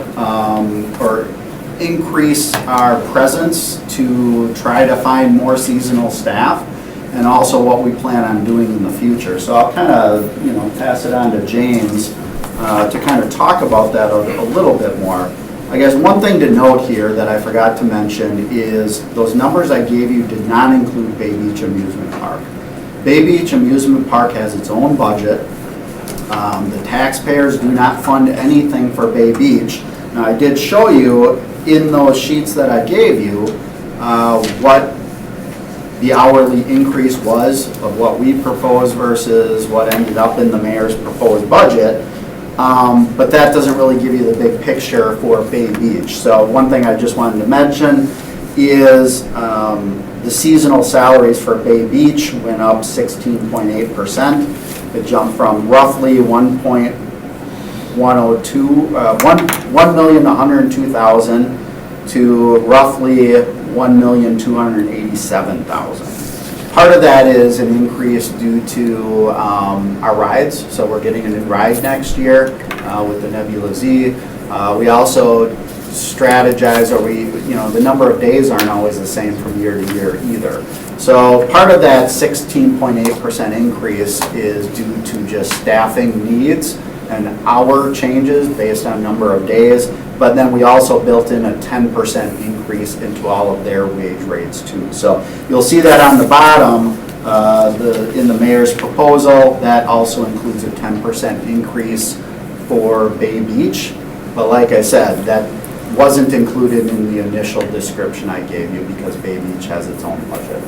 or increase our presence to try to find more seasonal staff, and also what we plan on doing in the future. So I'll kind of, you know, pass it on to James to kind of talk about that a little bit more. I guess one thing to note here that I forgot to mention is those numbers I gave you did not include Bay Beach Amusement Park. Bay Beach Amusement Park has its own budget. The taxpayers do not fund anything for Bay Beach. Now, I did show you in those sheets that I gave you what the hourly increase was of what we proposed versus what ended up in the mayor's proposed budget. But that doesn't really give you the big picture for Bay Beach. So one thing I just wanted to mention is the seasonal salaries for Bay Beach went up 16.8%. It jumped from roughly 1,102,000 to roughly 1,287,000. Part of that is an increase due to our rides, so we're getting a new ride next year with the Nebula Z. We also strategize, or the number of days aren't always the same from year to year either. So part of that 16.8% increase is due to just staffing needs and hour changes based on number of days, but then we also built in a 10% increase into all of their wage rates too. So you'll see that on the bottom, in the mayor's proposal, that also includes a 10% increase for Bay Beach. But like I said, that wasn't included in the initial description I gave you because Bay Beach has its own budget.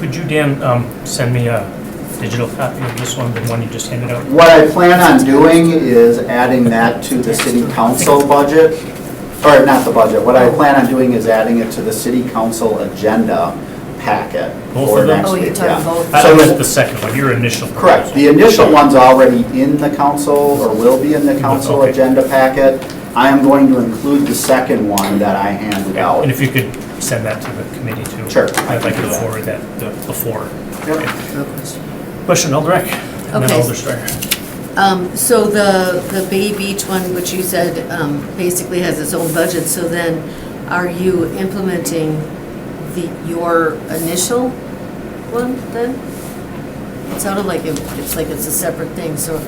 Could you, Dan, send me a digital copy of this one, the one you just handed out? What I plan on doing is adding that to the city council budget, or not the budget, what I plan on doing is adding it to the city council agenda packet Both for of them? next Oh, you're week. talking yeah. both. I So- meant the second one, your initial proposal. Correct, the initial one's already in the council, or will be in the council Okay. agenda packet. I am going to include the second one that I handed out. And if you could send that to the committee too. Sure, I I'd like can to do that. forward that before. Yep. Question, Alderich, and then Okay. Alder Steuer. So the Bay Beach one, which you said basically has its own budget, so then are you implementing your initial one then? It sounded like it's a separate thing, so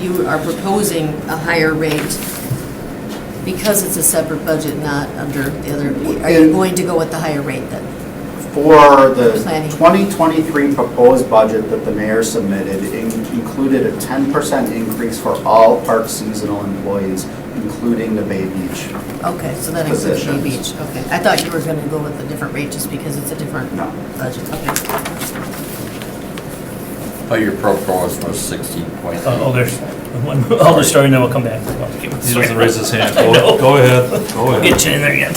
you are proposing a higher rate because it's a separate budget, not under the other. Are you going to go with the higher rate then? For the Planning. 2023 proposed budget that the mayor submitted, included a 10% increase for all park seasonal employees, including the Bay Beach. Okay, so that includes Bay Positions. Beach, okay. I thought you were gonna go with a different rate just because it's a different No. budget, okay. But your proposed was 16.8. Alder Story, and then we'll come back. He doesn't raise his hand. I know. Go ahead, go We'll ahead. get you in there yet.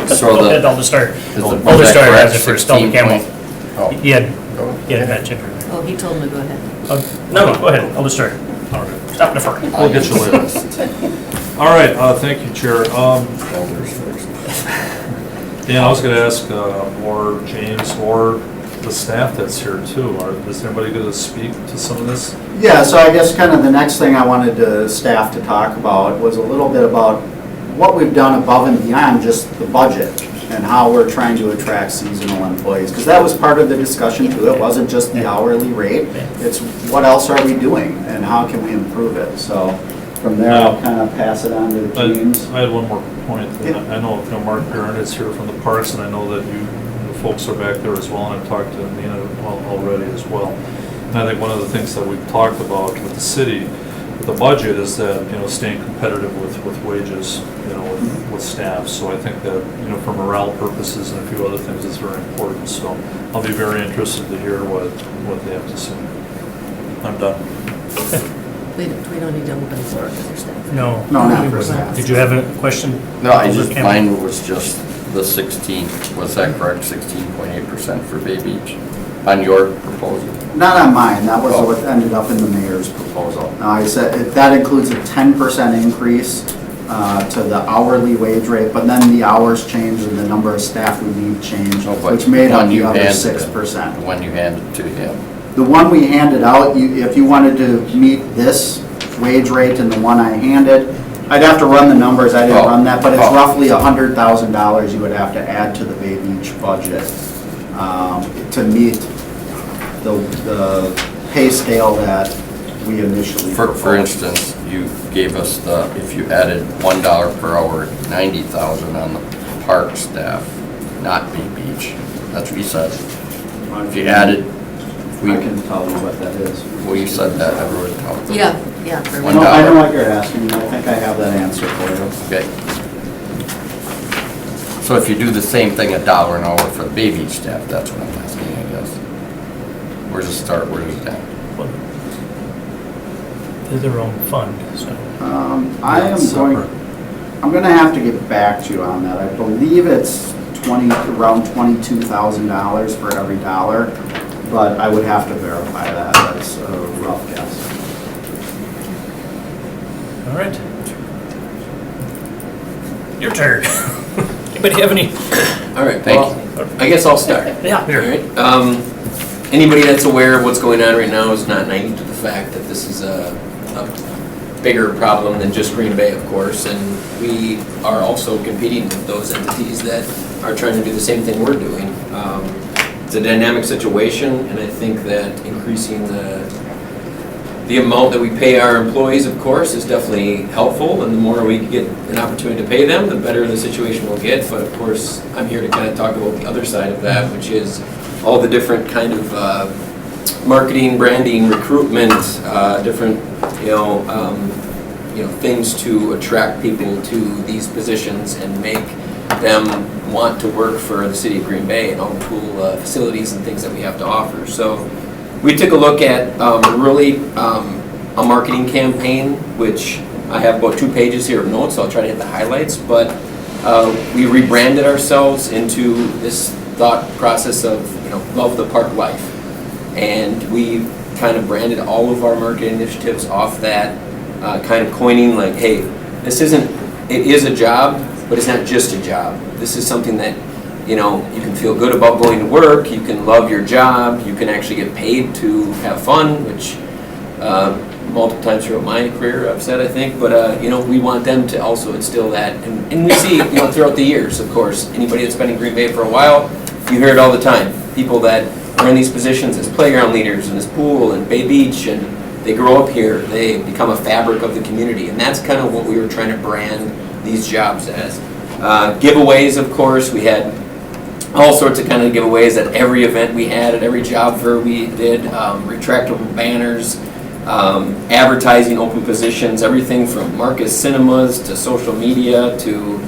So Go ahead, the, Alder Story. was Alder that Story has correct? it first, Alder 16 Campbell. point- Oh, He had go. mentioned. Oh, he told me to go ahead. No, go ahead, Alder Story. Stop the front. We'll get you later. All right, thank you, Chair. Elders first. Dan, I was gonna ask, or James, or the staff that's here too, is anybody gonna speak to some of this? Yeah, so I guess kind of the next thing I wanted the staff to talk about was a little bit about what we've done above and beyond just the budget and how we're trying to attract seasonal employees. Because that was part of the discussion too. It wasn't just the hourly rate. It's what else are we doing and how can we improve it? So from there, I'll kind of pass it on to James. I had one more point. Yeah. I know, Mark Barron is here from the parks, and I know that you folks are back there as well, and I've talked to Nina already as well. And I think one of the things that we've talked about with the city, with the budget, is that, staying competitive with wages, with staff. So I think that, for morale purposes and a few other things, it's very important. So I'll be very interested to hear what they have to say. I'm done. We don't need to open the floor for staff. No. No, not for staff. Did you have a question? No, Alder Campbell? mine was just the 16, was that correct? 16.8% for Bay Beach on your proposal? Not on mine, that was Oh. what ended up in the mayor's proposal. Now, I said, that includes a 10% increase to the hourly wage rate, but then the hours changed and the number of staff we need changed, No, but which made up when the you other handed it, 6%. The one you handed to him. The one we handed out, if you wanted to meet this wage rate and the one I handed, I'd have to run the numbers, I didn't Oh. run that, but it's Oh. roughly $100,000 you would have to add to the Bay Beach budget to meet the pay scale that we initially For proposed. instance, you gave us if you added $1 per hour, 90,000 on the park staff, not Bay Beach. That's what you said. If you added, I can tell you what that is. well, you said that, everyone told me. Yeah, for One me. No, I know dollar. what you're asking, I think I have that answer for you. Okay. So if you do the same thing, $1 an hour for the Bay Beach staff, that's what I'm asking, I guess. Where does it start, where does it end? They're their own fund, so. I am Separate. I'm gonna have to get back to you on that. I believe it's around $22,000 for every dollar, but I would have to verify that. That's a rough guess. All right. Your turn. Anybody have any? All right, Thank well, I guess I'll start. Yeah, All here. right. Anybody that's aware of what's going on right now is not naive to the fact that this is a bigger problem than just Green Bay, of course, and we are also competing with those entities that are trying to do the same thing we're doing. It's a dynamic situation, and I think that increasing the amount that we pay our employees, of course, is definitely helpful, and the more we get an opportunity to pay them, the better the situation will get. But of course, I'm here to kind of talk about the other side of that, which is all the different kind of marketing, branding, recruitment, different, things to attract people to these positions and make them want to work for the city of Green Bay and all the cool facilities and things that we have to offer. So we took a look at really a marketing campaign, which I have about 2 pages here of notes, so I'll try to hit the highlights, but we rebranded ourselves into this thought process of, love the park life. And we kind of branded all of our marketing initiatives off that, kind of coining like, hey, it is a job, but it's not just a job. This is something that, you can feel good about going to work, you can love your job, you can actually get paid to have fun, which multiple times throughout my career, I've said, I think, but, we want them to also instill that. And we see, throughout the years, of course, anybody that's been in Green Bay for a while, you hear it all the time. People that are in these positions as playground leaders in this pool and Bay Beach, and they grow up here, they become a fabric of the community. And that's kind of what we were trying to brand these jobs as. Giveaways, of course, we had all sorts of kind of giveaways at every event we had, at every job fair we did, retractable banners, advertising open positions, everything from Marcus Cinemas to social media to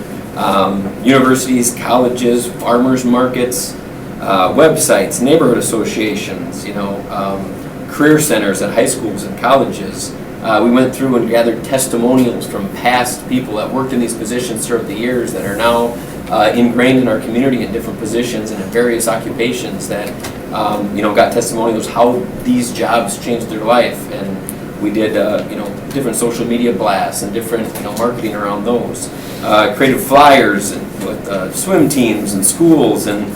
universities, colleges, farmers markets, websites, neighborhood associations, career centers at high schools and colleges. We went through and gathered testimonials from past people that worked in these positions throughout the years that are now ingrained in our community in different positions and in various occupations that, got testimonials how these jobs changed their life. And we did, different social media blasts and different, marketing around those. Created flyers and with swim teams and schools and,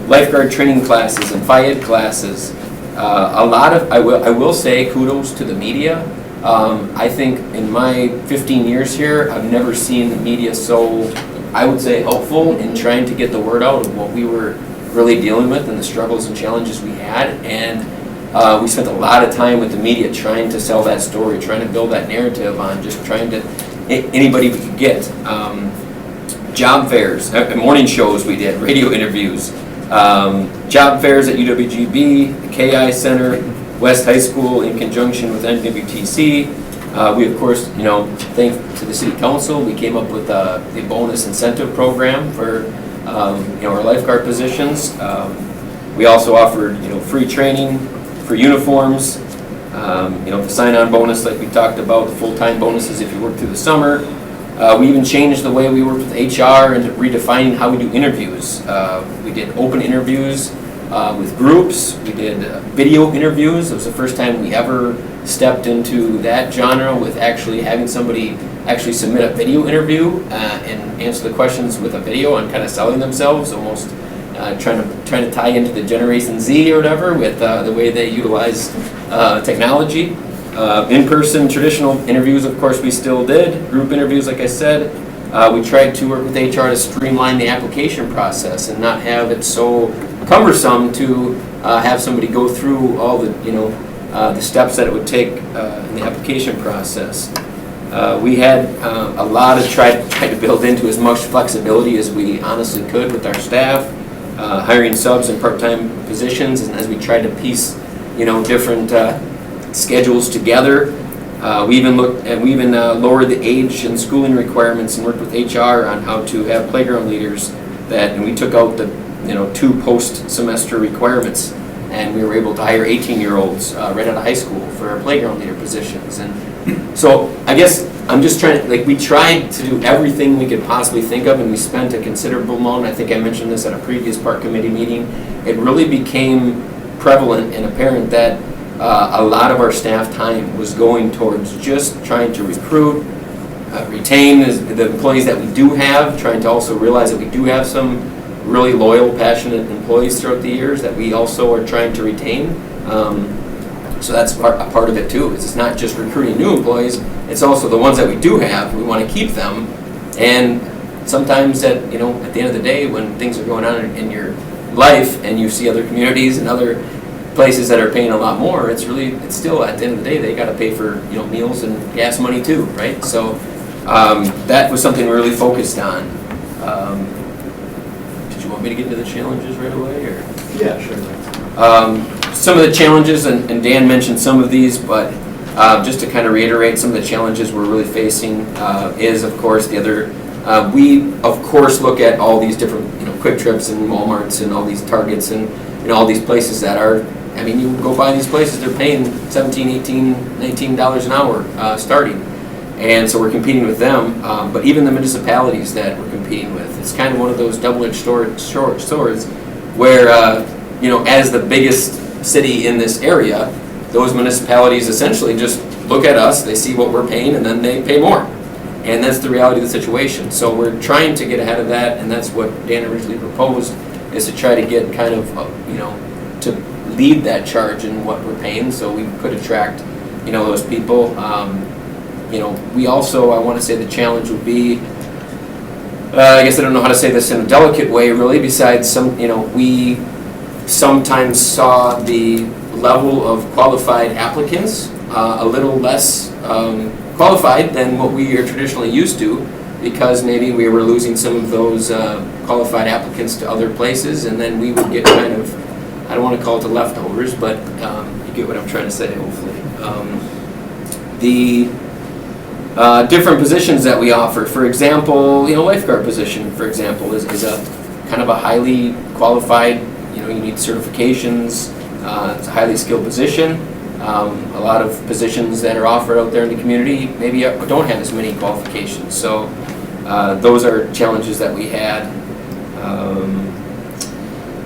lifeguard training classes and phy ed classes. A lot of, I will say kudos to the media. I think in my 15 years here, I've never seen the media so, I would say, helpful in trying to get the word out of what we were really dealing with and the struggles and challenges we had. And we spent a lot of time with the media trying to sell that story, trying to build that narrative on just trying to, anybody we could get. Job fairs, morning shows we did, radio interviews, job fairs at UWGB, the KI Center, West High School in conjunction with NWTC. We, of course, thanks to the City Council, we came up with the bonus incentive program for, our lifeguard positions. We also offered, free training, free uniforms, the sign-on bonus like we talked about, the full-time bonuses if you work through the summer. We even changed the way we work with HR and redefining how we do interviews. We did open interviews with groups. We did video interviews. It was the first time we ever stepped into that genre with actually having somebody actually submit a video interview and answer the questions with a video and kind of selling themselves, almost trying to tie into the Generation Z or whatever with the way they utilize technology. In-person traditional interviews, of course, we still did. Group interviews, like I said. We tried to work with HR to streamline the application process and not have it so cumbersome to have somebody go through all the, the steps that it would take in the application process. We had a lot of tried to build into as much flexibility as we honestly could with our staff, hiring subs and part-time positions, and as we tried to piece, different schedules together. We even lowered the age and schooling requirements and worked with HR on how to have playground leaders and we took out the 2 post-semester requirements, and we were able to hire 18-year-olds right out of high school for our playground leader positions. And so I guess I'm just trying to, we tried to do everything we could possibly think of, and we spent a considerable amount. I think I mentioned this at a previous park committee meeting. It really became prevalent and apparent that a lot of our staff time was going towards just trying to recruit, retain the employees that we do have, trying to also realize that we do have some really loyal, passionate employees throughout the years that we also are trying to retain. So that's a part of it too. It's not just recruiting new employees, it's also the ones that we do have, we want to keep them. And sometimes at the end of the day, when things are going on in your life and you see other communities and other places that are paying a lot more, it's still at the end of the day they got to pay for meals and gas money too, right? So that was something we really focused on. Did you want me to get into the challenges right away, or? Yeah, sure. Some of the challenges, and Dan mentioned some of these, but just to kind of reiterate, some of the challenges we're really facing is, of course, we of course look at all these different Quick Trips and Walmarts and all these Targets and all these places that are, you go by these places, they're paying $17, $18, $19 an hour starting. And so we're competing with them, but even the municipalities that we're competing with, it's kind of one of those double-edged swords where, as the biggest city in this area, those municipalities essentially just look at us, they see what we're paying, and then they pay more. And that's the reality of the situation. So we're trying to get ahead of that, and that's what Dan originally proposed, is to try to get kind of, to lead that charge in what we're paying, so we could attract those people. We also, I want to say the challenge would be, I guess I don't know how to say this in a delicate way really, besides we sometimes saw the level of qualified applicants a little less qualified than what we are traditionally used to, because maybe we were losing some of those qualified applicants to other places, and then we would get kind of, I don't want to call it the leftovers, but you get what I'm trying to say, hopefully. The different positions that we offer, for example, lifeguard position, for example, is a kind of a highly qualified, you need certifications, it's a highly skilled position. A lot of positions that are offered out there in the community maybe don't have as many qualifications. So those are challenges that we had.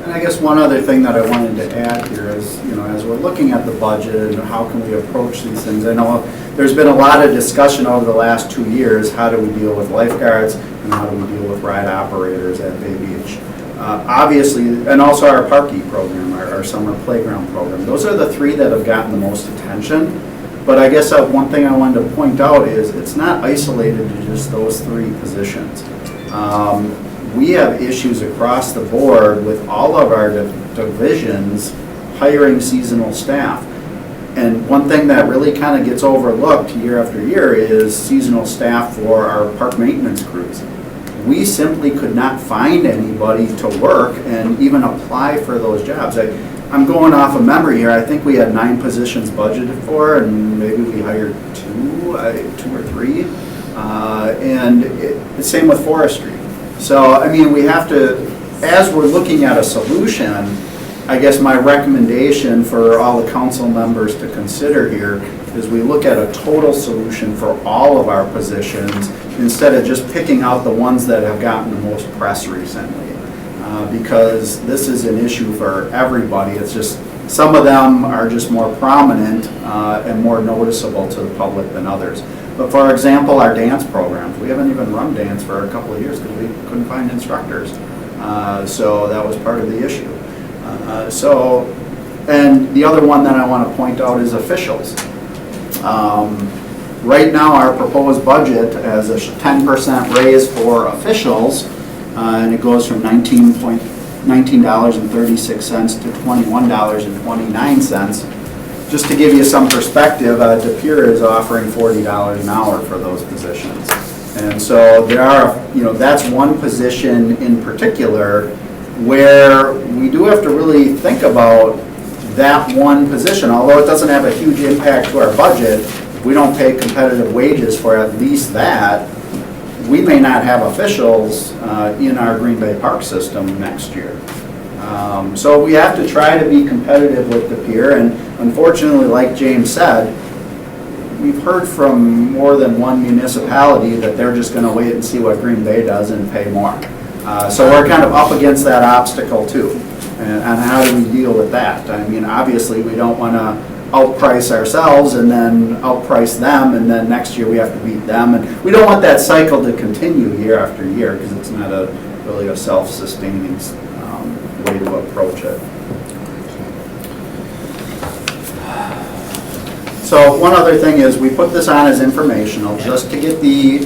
And I guess one other thing that I wanted to add here is, as we're looking at the budget and how can we approach these things, I know there's been a lot of discussion over the last 2 years, how do we deal with lifeguards and how do we deal with ride operators at Bay Beach. Obviously, and also our Parky program, our summer playground program. Those are the three that have gotten the most attention. But I guess one thing I wanted to point out is it's not isolated to just those three positions. We have issues across the board with all of our divisions hiring seasonal staff. And one thing that really kind of gets overlooked year after year is seasonal staff for our park maintenance crews. We simply could not find anybody to work and even apply for those jobs. I'm going off of memory here. I think we had 9 positions budgeted for, and maybe we hired 2 or 3. And the same with forestry. So, we have to, as we're looking at a solution, I guess my recommendation for all the council members to consider here is we look at a total solution for all of our positions instead of just picking out the ones that have gotten the most press recently. Because this is an issue for everybody. It's just some of them are just more prominent and more noticeable to the public than others. But for example, our dance programs, we haven't even run dance for a couple of years because we couldn't find instructors. So that was part of the issue. And the other one that I want to point out is officials. Right now, our proposed budget has a 10% raise for officials, and it goes from $19.36 to $21.29. Just to give you some perspective, De Pere is offering $40 an hour for those positions. And so there are, that's one position in particular where we do have to really think about that one position. Although it doesn't have a huge impact to our budget, if we don't pay competitive wages for at least that, we may not have officials in our Green Bay Park system next year. So we have to try to be competitive with De Pere, and unfortunately, like James said, we've heard from more than one municipality that they're just going to wait and see what Green Bay does and pay more. So we're kind of up against that obstacle too. And how do we deal with that? Obviously we don't want to outprice ourselves and then outprice them, and then next year we have to beat them. And we don't want that cycle to continue year after year because it's not really a self-sustaining way to approach it. So one other thing is we put this on as informational just to get you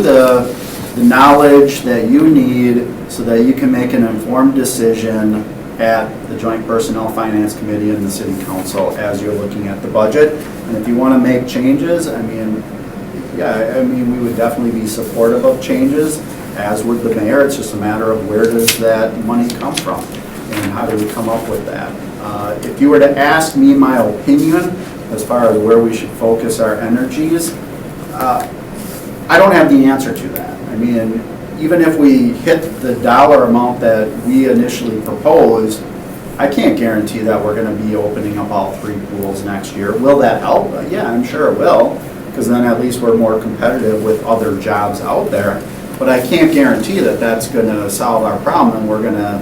the knowledge that you need so that you can make an informed decision at the Joint Personnel Finance Committee and the City Council as you're looking at the budget. And if you want to make changes, we would definitely be supportive of changes, as would the mayor. It's just a matter of where does that money come from and how do we come up with that. If you were to ask me my opinion as far as where we should focus our energies, I don't have the answer to that. Even if we hit the dollar amount that we initially proposed, I can't guarantee that we're going to be opening up all 3 pools next year. Will that help? Yeah, I'm sure it will, because then at least we're more competitive with other jobs out there. But I can't guarantee that that's going to solve our problem and we're going to,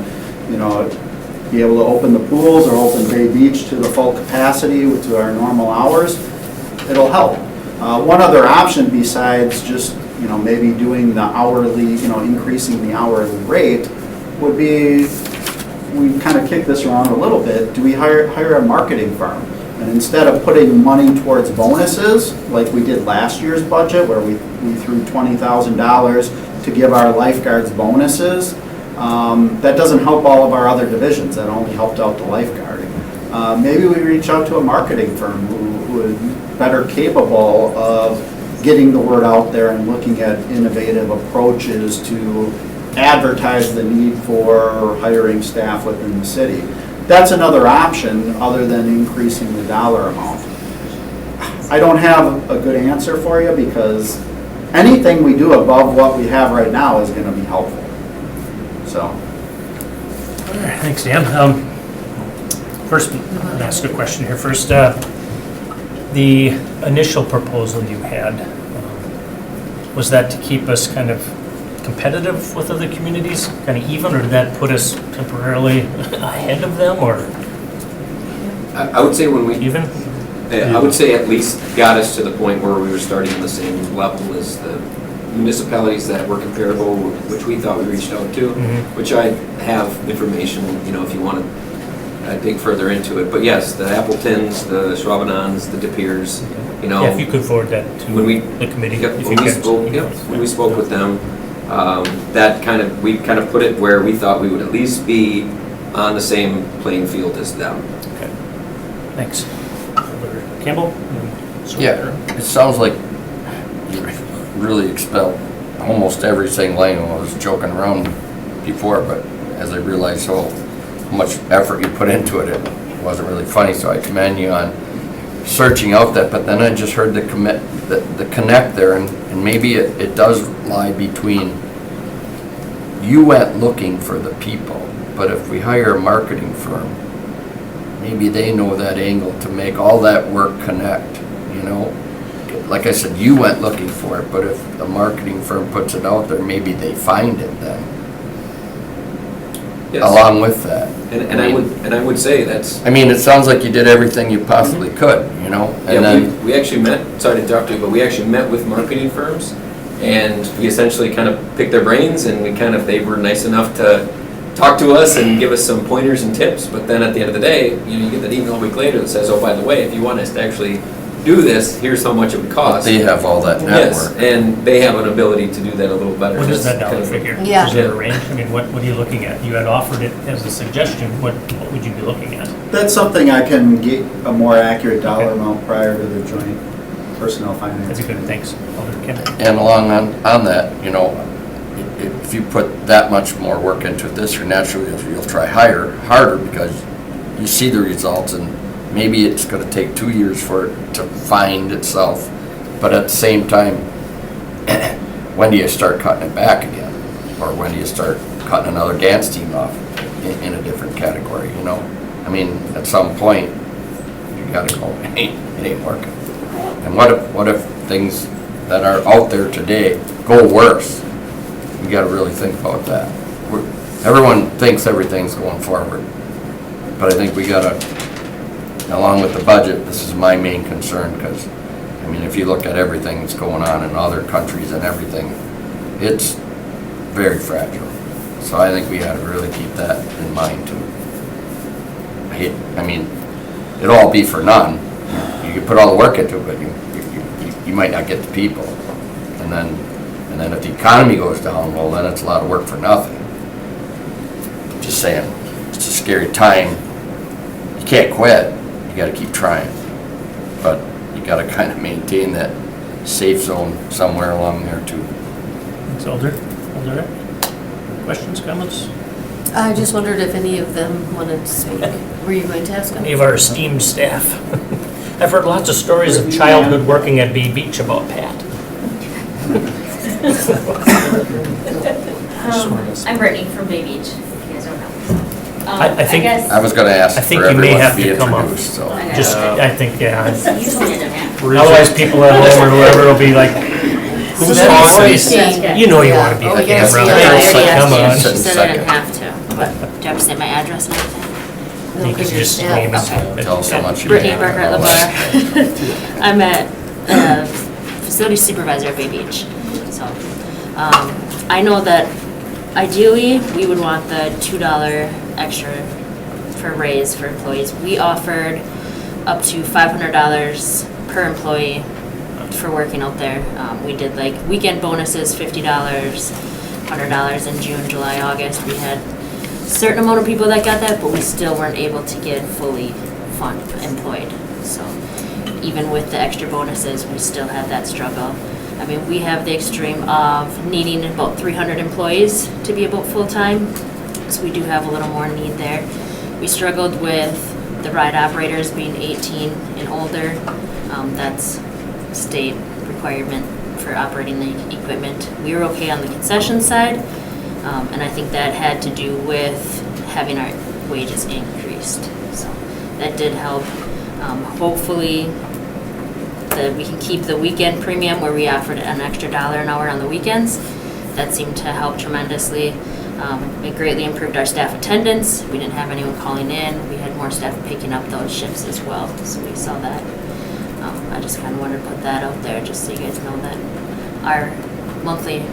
be able to open the pools or open Bay Beach to the full capacity to our normal hours. It'll help. One other option besides just maybe doing the hourly, increasing the hourly rate would be, we kind of kick this around a little bit, do we hire a marketing firm? And instead of putting money towards bonuses, like we did last year's budget, where we threw $20,000 to give our lifeguards bonuses, that doesn't help all of our other divisions, that only helped out the lifeguarding. Maybe we reach out to a marketing firm who is better capable of getting the word out there and looking at innovative approaches to advertise the need for hiring staff within the city. That's another option other than increasing the dollar amount. I don't have a good answer for you because anything we do above what we have right now is going to be helpful. So. All right, thanks, Dan. First, I'm going to ask a question here first. The initial proposal you had, was that to keep us kind of competitive with other communities, kind of even, or did that put us temporarily ahead of them, or I would say when we, even? I would say at least got us to the point where we were starting on the same level as the municipalities that were comparable, which we thought we reached out to, which I have information, if you want to dig further into it. But yes, the Appletons, the Schwabenons, the De Peers, Yeah, if you could forward that to when we, the committee. Yep, if when you we can. spoke, when we spoke with them, we kind of put it where we thought we would at least be on the same playing field as them. Okay, thanks. Campbell? Yeah, it sounds like you really expelled almost everything Lane. I was joking around before, but as I realized how much effort you put into it, it wasn't really funny, so I commend you on searching out that, but then I just heard the connect there, and maybe it does lie between, you went looking for the people, but if we hire a marketing firm, maybe they know that angle to make all that work connect, Like I said, you went looking for it, but if the marketing firm puts it out there, maybe they find it then, Yes. along with that. And I would say that's, I mean, it sounds like you did everything you possibly could, and yeah, then, we actually met, sorry to interrupt you, but we actually met with marketing firms, and we essentially kind of picked their brains, and they were nice enough to talk to us and give us some pointers and tips, but then at the end of the day, you get that email a week later that says, oh, by the way, if you want us to actually do this, here's how much it would cost. they have all that Yes, network. and they have an ability to do that a little better. What is that That's dollar kind of- figure? Yeah. Is there a range? I mean, what are you looking at? You had offered it as a suggestion. What would you be looking at? That's something I can get a more accurate dollar amount prior to the joint personnel finance. That's a good, thanks. Alder Kennedy. And along on that, if you put that much more work into it this year, naturally you'll try harder because you see the results, and maybe it's going to take 2 years for it to find itself. But at the same time, when do you start cutting it back again? Or when do you start cutting another dance team off in a different category, I mean, at some point, you got to go, it ain't working. And what if things that are out there today go worse? You got to really think about that. Everyone thinks everything's going forward, but I think we got to, along with the budget, this is my main concern, because, I mean, if you look at everything that's going on in other countries and everything, it's very fragile. So I think we got to really keep that in mind too. I mean, it'll all be for none. You can put all the work into it, but you might not get the people. And then if the economy goes down, well, then it's a lot of work for nothing. Just saying, it's a scary time. You can't quit. You got to keep trying. But you got to kind of maintain that safe zone somewhere along there too. Thanks, Alder. Alder, questions, comments? I just wondered if any of them wanted to speak. Were you going to ask them? Any of our esteemed staff? I've heard lots of stories of childhood working at Bay Beach about Pat. I'm Brittany from Bay Beach, if you guys don't know. I think- guess I was going to ask I think for you may everyone have to be to come up. introduced, so. Okay. Just, I think, yeah. it's usually in Japan. Otherwise, people at home or whoever will be like, who's that voice? Speaking. You know you want to be Yeah. the Oh, yes, camera. yeah, I It's already like, come asked on. you. She said I didn't have to, but do you have to say my address and everything? I think you just Yeah. name Okay. it. Tell us how much you Brittany make. Barker at LeBar. I'm a facility supervisor at Bay Beach. So, I know that ideally, we would want the $2 extra for raise for employees. We offered up to $500 per employee for working out there. We did like weekend bonuses, $50, $100 in June, July, August. We had a certain amount of people that got that, but we still weren't able to get fully employed. So even with the extra bonuses, we still had that struggle. I mean, we have the extreme of needing about 300 employees to be about full-time, so we do have a little more need there. We struggled with the ride operators being 18 and older. That's state requirement for operating the equipment. We were okay on the concession side, and I think that had to do with having our wages increased. So that did help. Hopefully, we can keep the weekend premium where we offered an extra $1 an hour on the weekends. That seemed to help tremendously. It greatly improved our staff attendance. We didn't have anyone calling in. We had more staff picking up those shifts as well, so we saw that. I just kind of wanted to put that out there just so you guys know that our monthly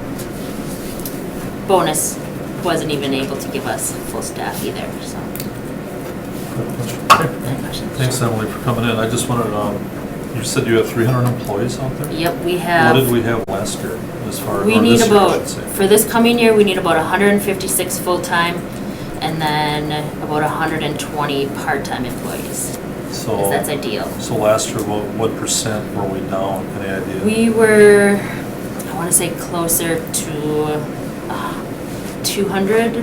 bonus wasn't even able to give us full staff either, so. Any questions? Thanks, Emily, for coming in. I just wanted, you said you have 300 employees out there? Yep, we have. What did we have last year as far as, We or need this year, I about, should say? for this coming year, we need about 156 full-time and then about 120 part-time employees, because that's ideal. So last year, what percent were we down? Any idea? We were, I want to say closer to 200.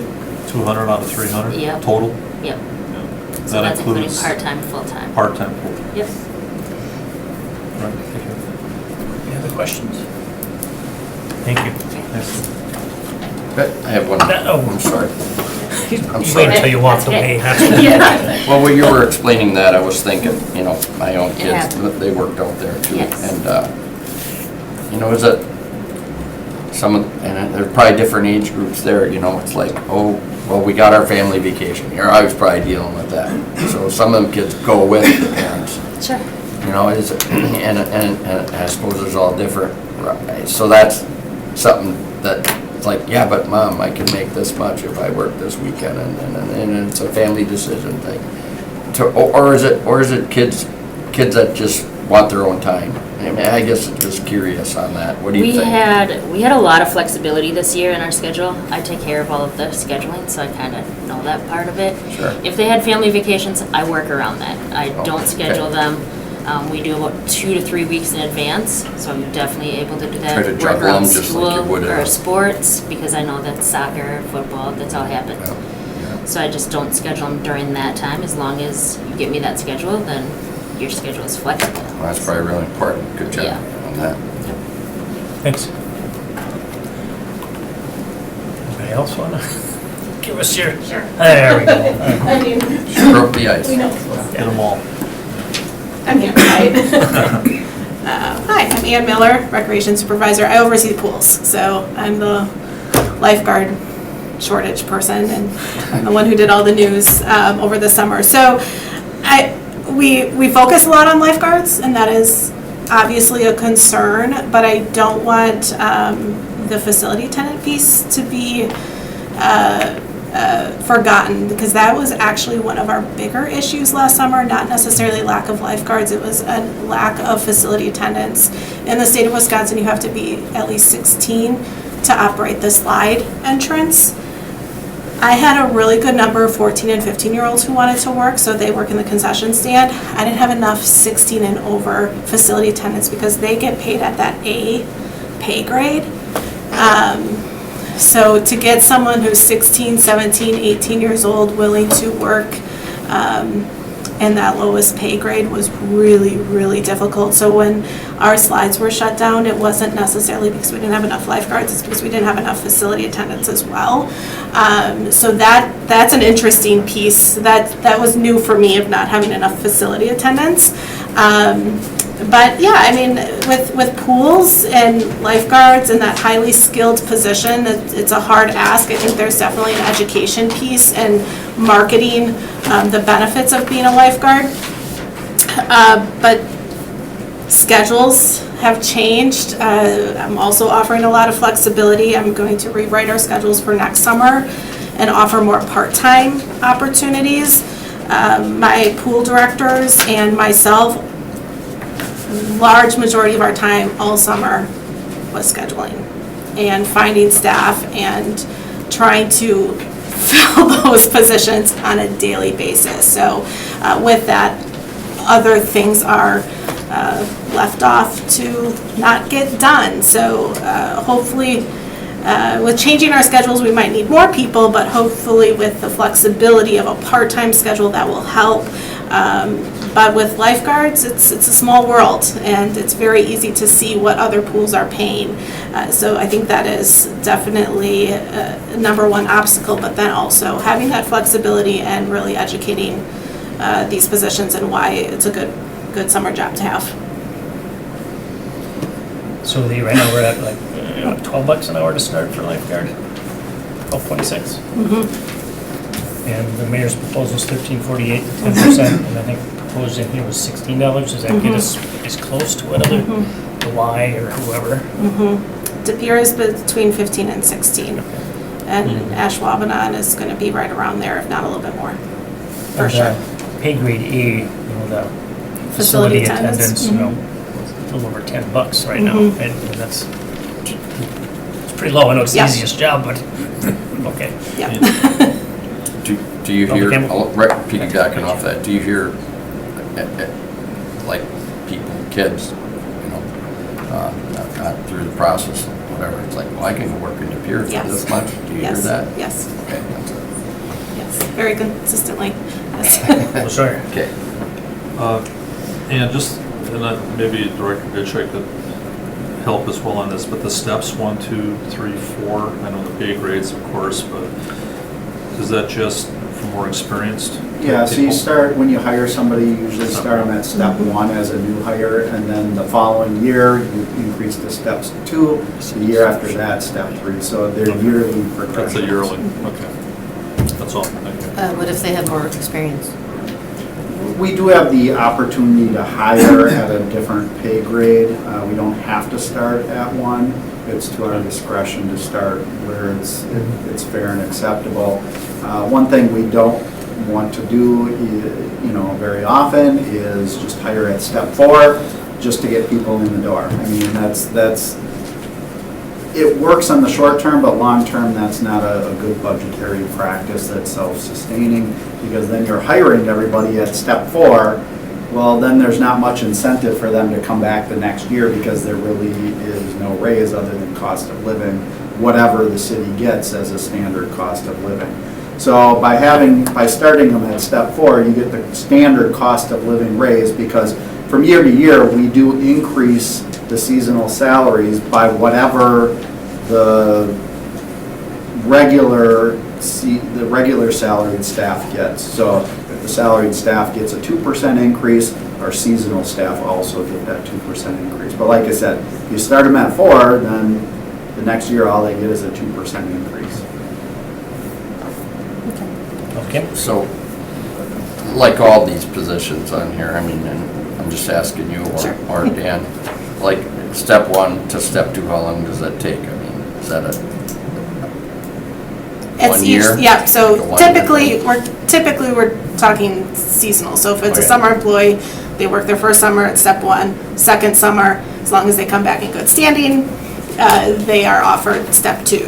200 out of 300? Yep. Total? Yep. Yeah. So That that's including includes part-time, full-time. part-time, full-time. Yep. Right, thank you. Any other questions? Thank you. Thanks. I have one, Oh. I'm sorry. I'm You sorry. wait until you walk away. Well, when you were explaining that, I was thinking, my own kids, happened. they worked out there too. Yes. And, is it and there's probably different age groups there, it's like, oh, well, we got our family vacation here. I was probably dealing with that. So some of them kids go with the parents. Sure. And I suppose it's all different. Right. So that's something that, it's like, yeah, but Mom, I can make this much if I work this weekend, and it's a family decision thing. Or is it kids that just want their own time? I mean, I guess I'm just curious on that. What do you think? We had a lot of flexibility this year in our schedule. I take care of all of the scheduling, so I kind of know that part of it. Sure. If they had family vacations, I work around that. I Oh, don't okay. schedule them. We do about 2 to 3 weeks in advance, so I'm definitely able to do that. Try to Work juggle around them just like you school would or at- sports, because I know that soccer, football, that's all happens. Yeah. So I just don't schedule them during that time. As long as you get me that schedule, then your schedule is flexible. Well, that's probably really important. Good job Yeah. on that. Thanks. Anybody else want to give us your? Sure. There we go. I mean, Broke the ice. we know. Get them all. I'm here, right? Hi, I'm Ann Miller, Recreation Supervisor. I oversee the pools, so I'm the lifeguard shortage person, and I'm the one who did all the news over the summer. So we focus a lot on lifeguards, and that is obviously a concern, but I don't want the facility tenant piece to be forgotten, because that was actually one of our bigger issues last summer, not necessarily lack of lifeguards, it was a lack of facility attendants. In the state of Wisconsin, you have to be at least 16 to operate the slide entrance. I had a really good number of 14 and 15-year-olds who wanted to work, so they work in the concession stand. I didn't have enough 16 and over facility attendants because they get paid at that A pay grade. So to get someone who's 16, 17, 18 years old willing to work in that lowest pay grade was really, really difficult. So when our slides were shut down, it wasn't necessarily because we didn't have enough lifeguards, it's because we didn't have enough facility attendants as well. So that's an interesting piece. That was new for me, of not having enough facility attendants. But yeah, I mean, with pools and lifeguards and that highly skilled position, it's a hard ask. I think there's definitely an education piece and marketing the benefits of being a lifeguard. But schedules have changed. I'm also offering a lot of flexibility. I'm going to rewrite our schedules for next summer and offer more part-time opportunities. My pool directors and myself, large majority of our time all summer was scheduling and finding staff and trying to fill those positions on a daily basis. So with that, other things are left off to not get done. So hopefully, with changing our schedules, we might need more people, but hopefully with the flexibility of a part-time schedule, that will help. But with lifeguards, it's a small world, and it's very easy to see what other pools are paying. So I think that is definitely number one obstacle, but then also having that flexibility and really educating these positions and why it's a good summer job to have. So right now we're at like $12 an hour to start for lifeguard, 12.26. And the mayor's proposal is $13.48, 10%, and I think proposed in here was $16. Does that get us as close to another, the Y or whoever? De Pere is between 15 and 16, and Ashwaubenon is going to be right around there, if not a little bit more, for And, sure. Pay grade A, the Facility facility attendants, attendants, a little over $10 right now, and that's, it's pretty low. I know it's the Yeah. easiest job, but, okay. Yeah. Do you Alder hear, Campbell? piggybacking off that, do you hear, like, people, kids, not through the process, whatever, it's like, well, I can go work in De Pere for Yes. this much? Do you hear Yes. that? Yes. Okay, that's it. Yes. Very consistently. Yes. Well, sure. Okay. And just, maybe Director Goodchick could help as well on this, but the steps 1, 2, 3, 4, I know the pay grades, of course, but is that just for more experienced Yeah, so you people? start, when you hire somebody, you usually start them at step 1 as a new hire, and then the following year, you increase to steps 2, the year after that, step 3, so they're yearly progressions. That's a yearly, okay. That's all, thank you. What if they have more experience? We do have the opportunity to hire at a different pay grade. We don't have to start at 1. It's to our discretion to start where it's fair and acceptable. One thing we don't want to do, very often is just hire at step 4 just to get people in the door. I mean, it works on the short term, but long term, that's not a good budgetary practice that's self-sustaining, because then you're hiring everybody at step 4. Well, then there's not much incentive for them to come back the next year, because there really is no raise other than cost of living, whatever the city gets as a standard cost of living. So by starting them at step 4, you get the standard cost of living raise, because from year to year, we do increase the seasonal salaries by whatever the regular salaried staff gets. So if the salaried staff gets a 2% increase, our seasonal staff also get that 2% increase. But like I said, if you start them at 4, then the next year all they get is a 2% increase. Okay. So, like all these positions on here, I mean, and I'm just asking you or Dan, like step 1 to step 2, how long does that take? I mean, is that It's 1 year? Yeah, so Like a 1 year typically we're talking seasonal. So if it's a Okay. summer employee, they work their first summer at step 1, second summer, as long as they come back in good standing, they are offered step 2.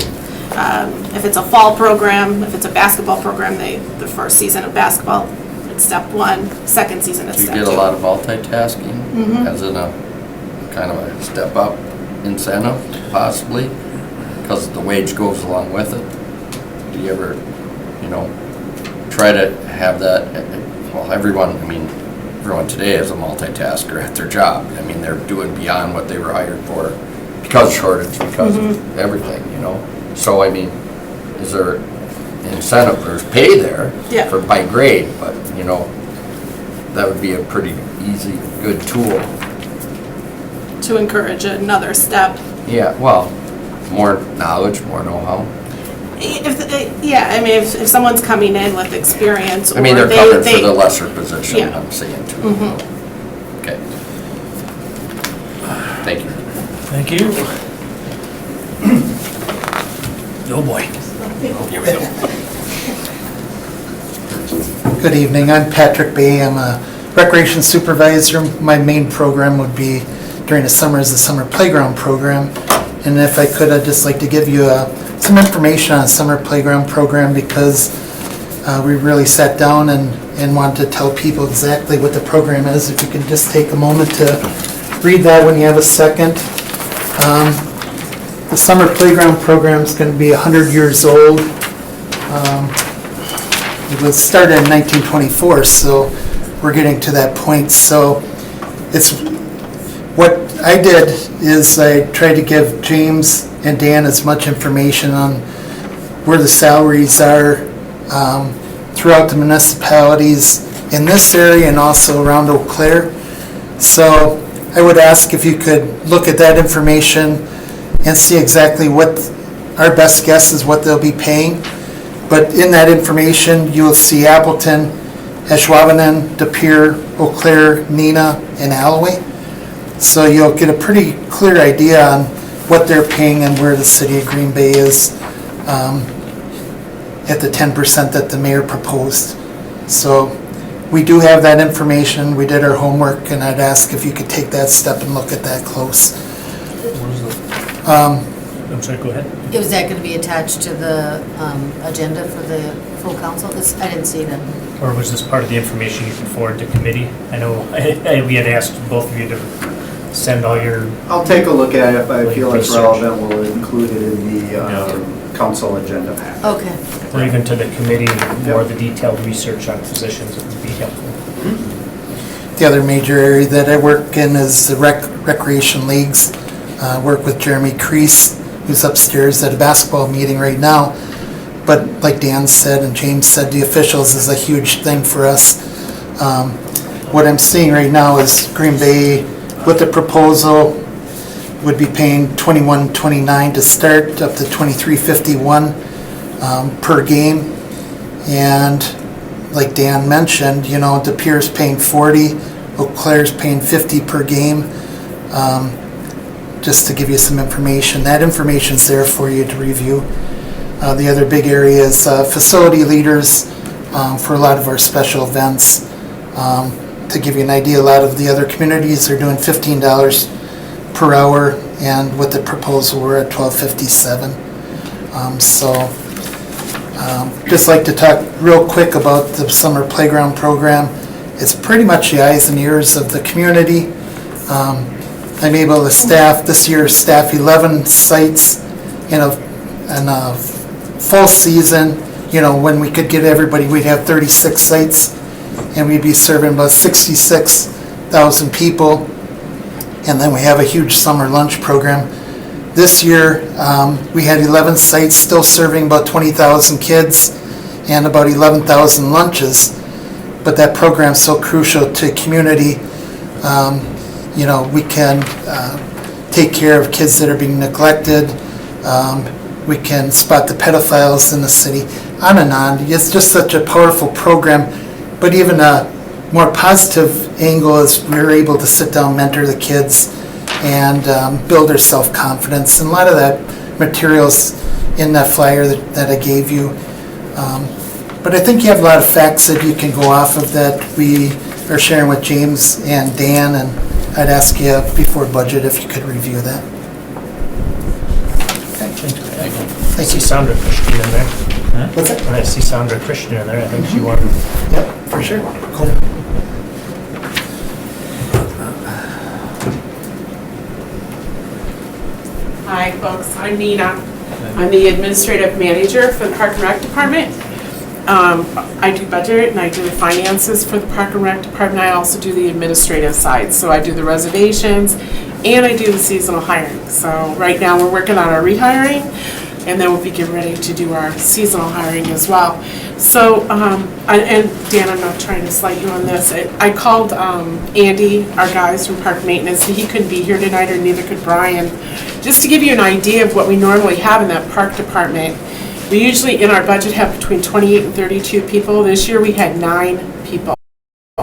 If it's a fall program, if it's a basketball program, the first season of basketball, it's step 1, second season it's Do you step get 2. a lot of multitasking as in a kind of a step up incentive possibly? Because the wage goes along with it? Do you ever, try to have that, well, everyone today is a multitasker at their job. I mean, they're doing beyond what they were hired for because of shortage, because of everything, So, I mean, is there incentive, there's pay there Yeah. for by grade, but, that would be a pretty easy, good tool. To encourage another step. Yeah, well, more knowledge, more know-how. If someone's coming in with experience, I mean, or they're coming for they the lesser position, Yeah. I'm saying too. Okay. Thank you. Thank you. Oh, boy. Here we go. Good evening, I'm Patrick Bay, I'm a recreation supervisor. My main program would be during the summer is the summer playground program. And if I could, I'd just like to give you some information on the summer playground program because we really sat down and wanted to tell people exactly what the program is. If you could just take a moment to read that when you have a second. The summer playground program is going to be 100 years old. It was started in 1924, so we're getting to that point. So it's what I did is I tried to give James and Dan as much information on where the salaries are throughout the municipalities in this area and also around Eau Claire. So I would ask if you could look at that information and see exactly what our best guess is what they'll be paying. But in that information, you will see Appleton, Ashwaubenon, De Pere, Eau Claire, Neenah, and Alloway. So you'll get a pretty clear idea on what they're paying and where the city of Green Bay is at the 10% that the mayor proposed. So we do have that information. We did our homework, and I'd ask if you could take that step and look at that close. I'm sorry, go ahead. Was that going to be attached to the agenda for the full council? I didn't see that. Or was this part of the information you can forward to committee? I know we had asked both of you to send all your, I'll take a look at it. If I feel it's Research. relevant, we'll include it in the council agenda pack. Okay. or even to the committee, more of the detailed research on positions, it would be helpful. The other major area that I work in is the recreation leagues. Work with Jeremy Crease, who's upstairs at a basketball meeting right now. But like Dan said and James said, the officials is a huge thing for us. What I'm seeing right now is Green Bay, with the proposal, would be paying $21.29 to start, up to $23.51 per game. And like Dan mentioned, you know, De Pere's paying $40, Eau Claire's paying $50 per game. Just to give you some information. That information's there for you to review. The other big area is facility leaders for a lot of our special events. To give you an idea, a lot of the other communities are doing $15 per hour, and with the proposal, we're at $12.57. Just like to talk real quick about the summer playground program. It's pretty much the eyes and ears of the community. I'm able to staff, this year, staff 11 sites in a full season. You know, when we could get everybody, we'd have 36 sites, and we'd be serving about 66,000 people. And then we have a huge summer lunch program. This year, we had 11 sites still serving about 20,000 kids and about 11,000 lunches. But that program's so crucial to community. You know, we can take care of kids that are being neglected. We can spot the pedophiles in the city, on and on. It's just such a powerful program. But even a more positive angle is we're able to sit down, mentor the kids, and build their self-confidence. And a lot of that material's in that flyer that I gave you. But I think you have a lot of facts that you can go off of that we are sharing with James and Dan, and I'd ask you before budget if you could review that. I see Sandra Christian in there. What's that? I see Sandra Christian in there, I think she wanted. Yep, for sure. Cool. Hi, folks. I'm Nina. I'm the administrative manager for the Park and Rec Department. I do budget and I do the finances for the Park and Rec Department. I also do the administrative side. So I do the reservations and I do the seasonal hiring. So right now we're working on our rehiring, and then we'll be getting ready to do our seasonal hiring as well. So, and Dan, I'm not trying to slight you on this. I called Andy, our guys from Park Maintenance, and he couldn't be here tonight, or neither could Brian. Just to give you an idea of what we normally have in that park department, we usually in our budget have between 28 and 32 people. This year we had 9 people.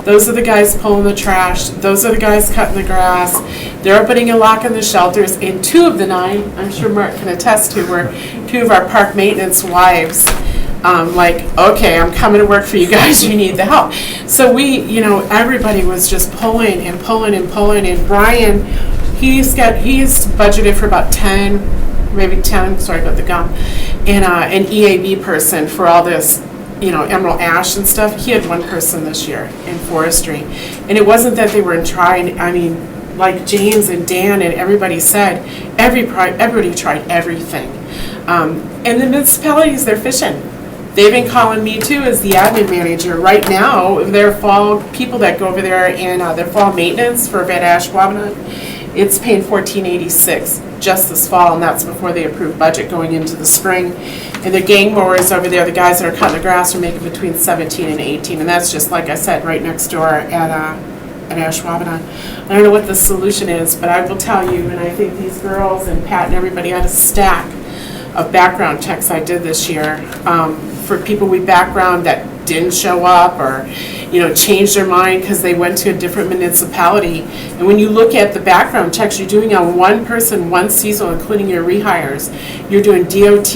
Those are the guys pulling the trash. Those are the guys cutting the grass. They're opening and locking the shelters. And 2 of the 9, I'm sure Mark can attest to, were 2 of our park maintenance wives. like, okay, I'm coming to work for you guys, you need the help. So we, everybody was just pulling and pulling and pulling, and Brian, he's budgeted for about 10, maybe 10, sorry about the gum, and an EAB person for all this, emerald ash and stuff. He had one person this year in forestry. And it wasn't that they weren't trying, like James and Dan and everybody said, everybody tried everything. And the municipalities, they're fishing. They've been calling me too as the admin manager. Right now, their fall, people that go over there and their fall maintenance for Van Ashwaubenon, it's paying $14.86 just this fall, and that's before they approve budget going into the spring. And the gang mowers over there, the guys that are cutting the grass, are making between 17 and 18, and that's just, like I said, right next door at Ashwaubenon. I don't know what the solution is, but I will tell you, and I think these girls and Pat and everybody had a stack of background checks I did this year for people we background that didn't show up or, changed their mind because they went to a different municipality. And when you look at the background checks, you're doing on one person, one season, including your rehires. You're doing DOT,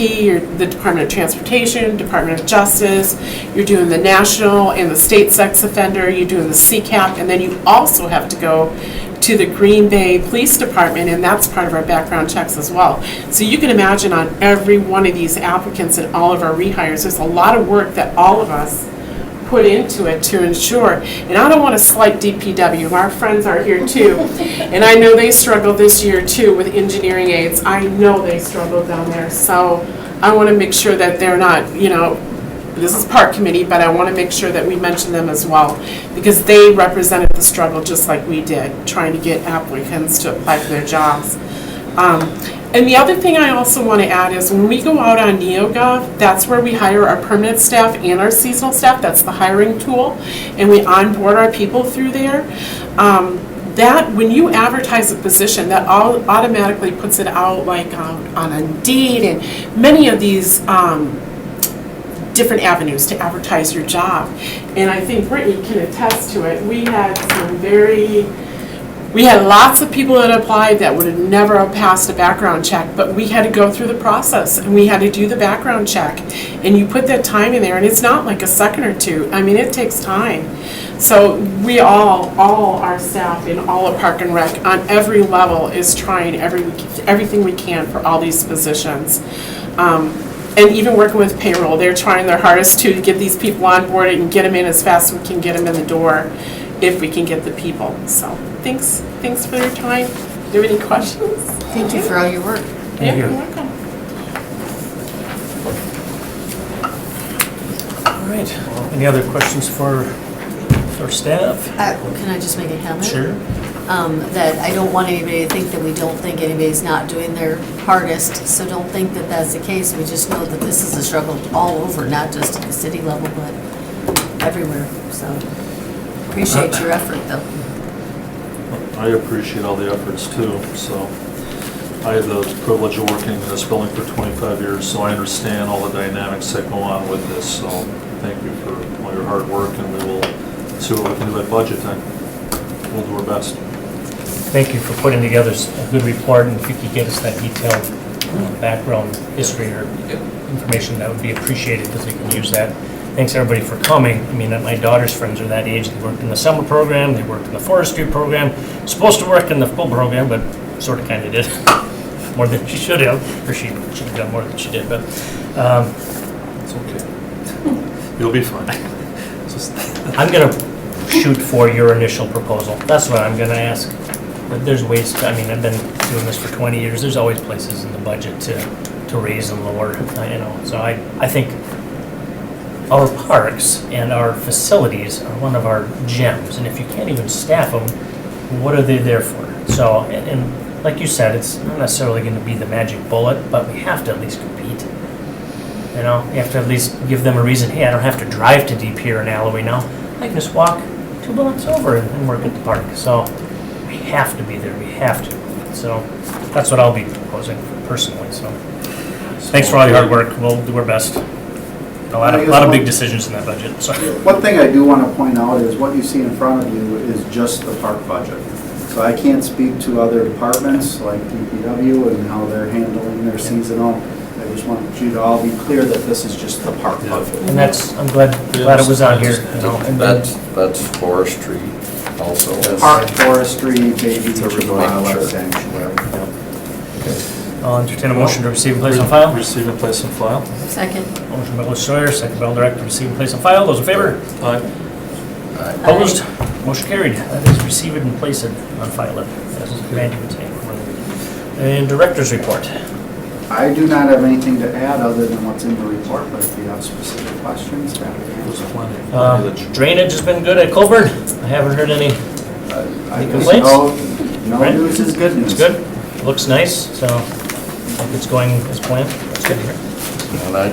the Department of Transportation, Department of Justice, you're doing the national and the state sex offender, you're doing the CCAP, and then you also have to go to the Green Bay Police Department, and that's part of our background checks as well. So you can imagine on every one of these applicants and all of our rehires, there's a lot of work that all of us put into it to ensure. And I don't want to slight DPW. Our friends are here too. And I know they struggled this year too with engineering aids. I know they struggled down there. So I want to make sure that they're not, this is park committee, but I want to make sure that we mention them as well, because they represented the struggle just like we did, trying to get applicants to apply for their jobs. And the other thing I also want to add is when we go out on NeoGov, that's where we hire our permanent staff and our seasonal staff. That's the hiring tool, and we onboard our people through there. That when you advertise a position, that automatically puts it out like on Indeed and many of these different avenues to advertise your job. And I think Brittany can attest to it. We had lots of people that applied that would have never have passed a background check, but we had to go through the process and we had to do the background check. And you put that time in there, and it's not like a second or two. It takes time. So we all our staff in all of Park and Rec on every level is trying everything we can for all these positions. And even working with payroll, they're trying their hardest to get these people on board and get them in as fast as we can get them in the door, if we can get the people. So thanks for your time. Do you have any questions? Thank you for all your work. Yeah, you. you're welcome. All right, any other questions for staff? Can I just make a comment? Sure. That I don't want anybody to think that we don't think anybody's not doing their hardest, so don't think that that's the case. We just know that this is a struggle all over, not just at the city level, but everywhere, so appreciate your effort, though. I appreciate all the efforts too, so I had the privilege of working in this building for 25 years, so I understand all the dynamics that go on with this, so thank you for all your hard work, and we will see what we can do at budget time. We'll do our best. Thank you for putting together a good report, and if you could get us that detailed background history or information, that would be appreciated, because we can use that. Thanks everybody for coming. My daughter's friends are that age. They worked in the summer program, they worked in the forestry program, supposed to work in the full program, but sort of kind of did more than she should have, or she should have done more than she did, but It's okay. You'll be fine. I'm gonna shoot for your initial proposal. That's what I'm gonna ask. But there's ways to, I've been doing this for 20 years. There's always places in the budget to raise and lower, So I think our parks and our facilities are one of our gems. And if you can't even staff them, what are they there for? So, and like you said, it's not necessarily gonna be the magic bullet, but we have to at least compete. You have to at least give them a reason, hey, I don't have to drive to Deep here in Alloway now. I can just walk 2 blocks over and work at the park. So we have to be there, we have to. So that's what I'll be proposing personally, so. Thanks for all your hard work, we'll do our best. A lot of big decisions in that budget, so. One thing I do want to point out is what you see in front of you is just the park budget. So I can't speak to other departments like DPW and how they're handling their seasonal. I just want you to all be clear that this is just the park budget. And that's, I'm glad it was on here, you know, and then, That's forestry also. Park, forestry, Bay Beach, and Sure. wildlife sanctuary. I'll entertain a motion to receive and place on file. Receive and place on file. Second. Motion by Alder Steuer, second by Alder Eck to receive and place on file. Those in favor? Aye. Opposed? Motion carried. That is receive it and place it on file, as Randy would say. And director's report. I do not have anything to add other than what's in the report, but if you have specific questions, happy to There's answer. plenty. Drainage has been good at Colburn. I haven't heard any. I Any guess complaints? no Right? news is good news. It's good. Looks nice, so I think it's going as planned. That's good. And I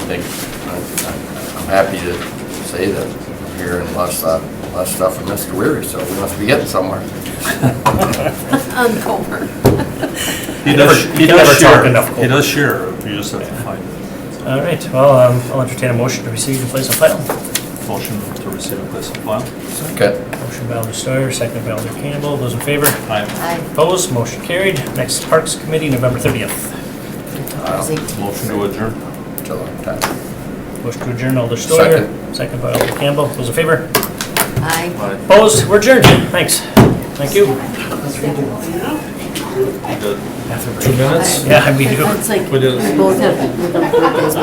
think, I'm happy to say that I'm hearing less stuff from Mr. Weary, so we must be getting somewhere. On Colburn. He He can never talk enough. He does share, you just have to find it. All right, well, I'll entertain a motion to receive and place on file. Motion to receive and place on file. Okay. Motion by Alder Steuer, second by Alder Campbell. Those in favor? Aye. Aye. Opposed? Motion carried. Next, Parks Committee, November 30th. Motion to adjourn. July 10th. Motion to adjourn, Alder Steuer. Second by Alder Campbell. Those in favor? Aye. Aye. Opposed? We're adjourned. Thanks. Thank you. We did 2 minutes? Yeah, we do. It's like, We did. we both have birthdays.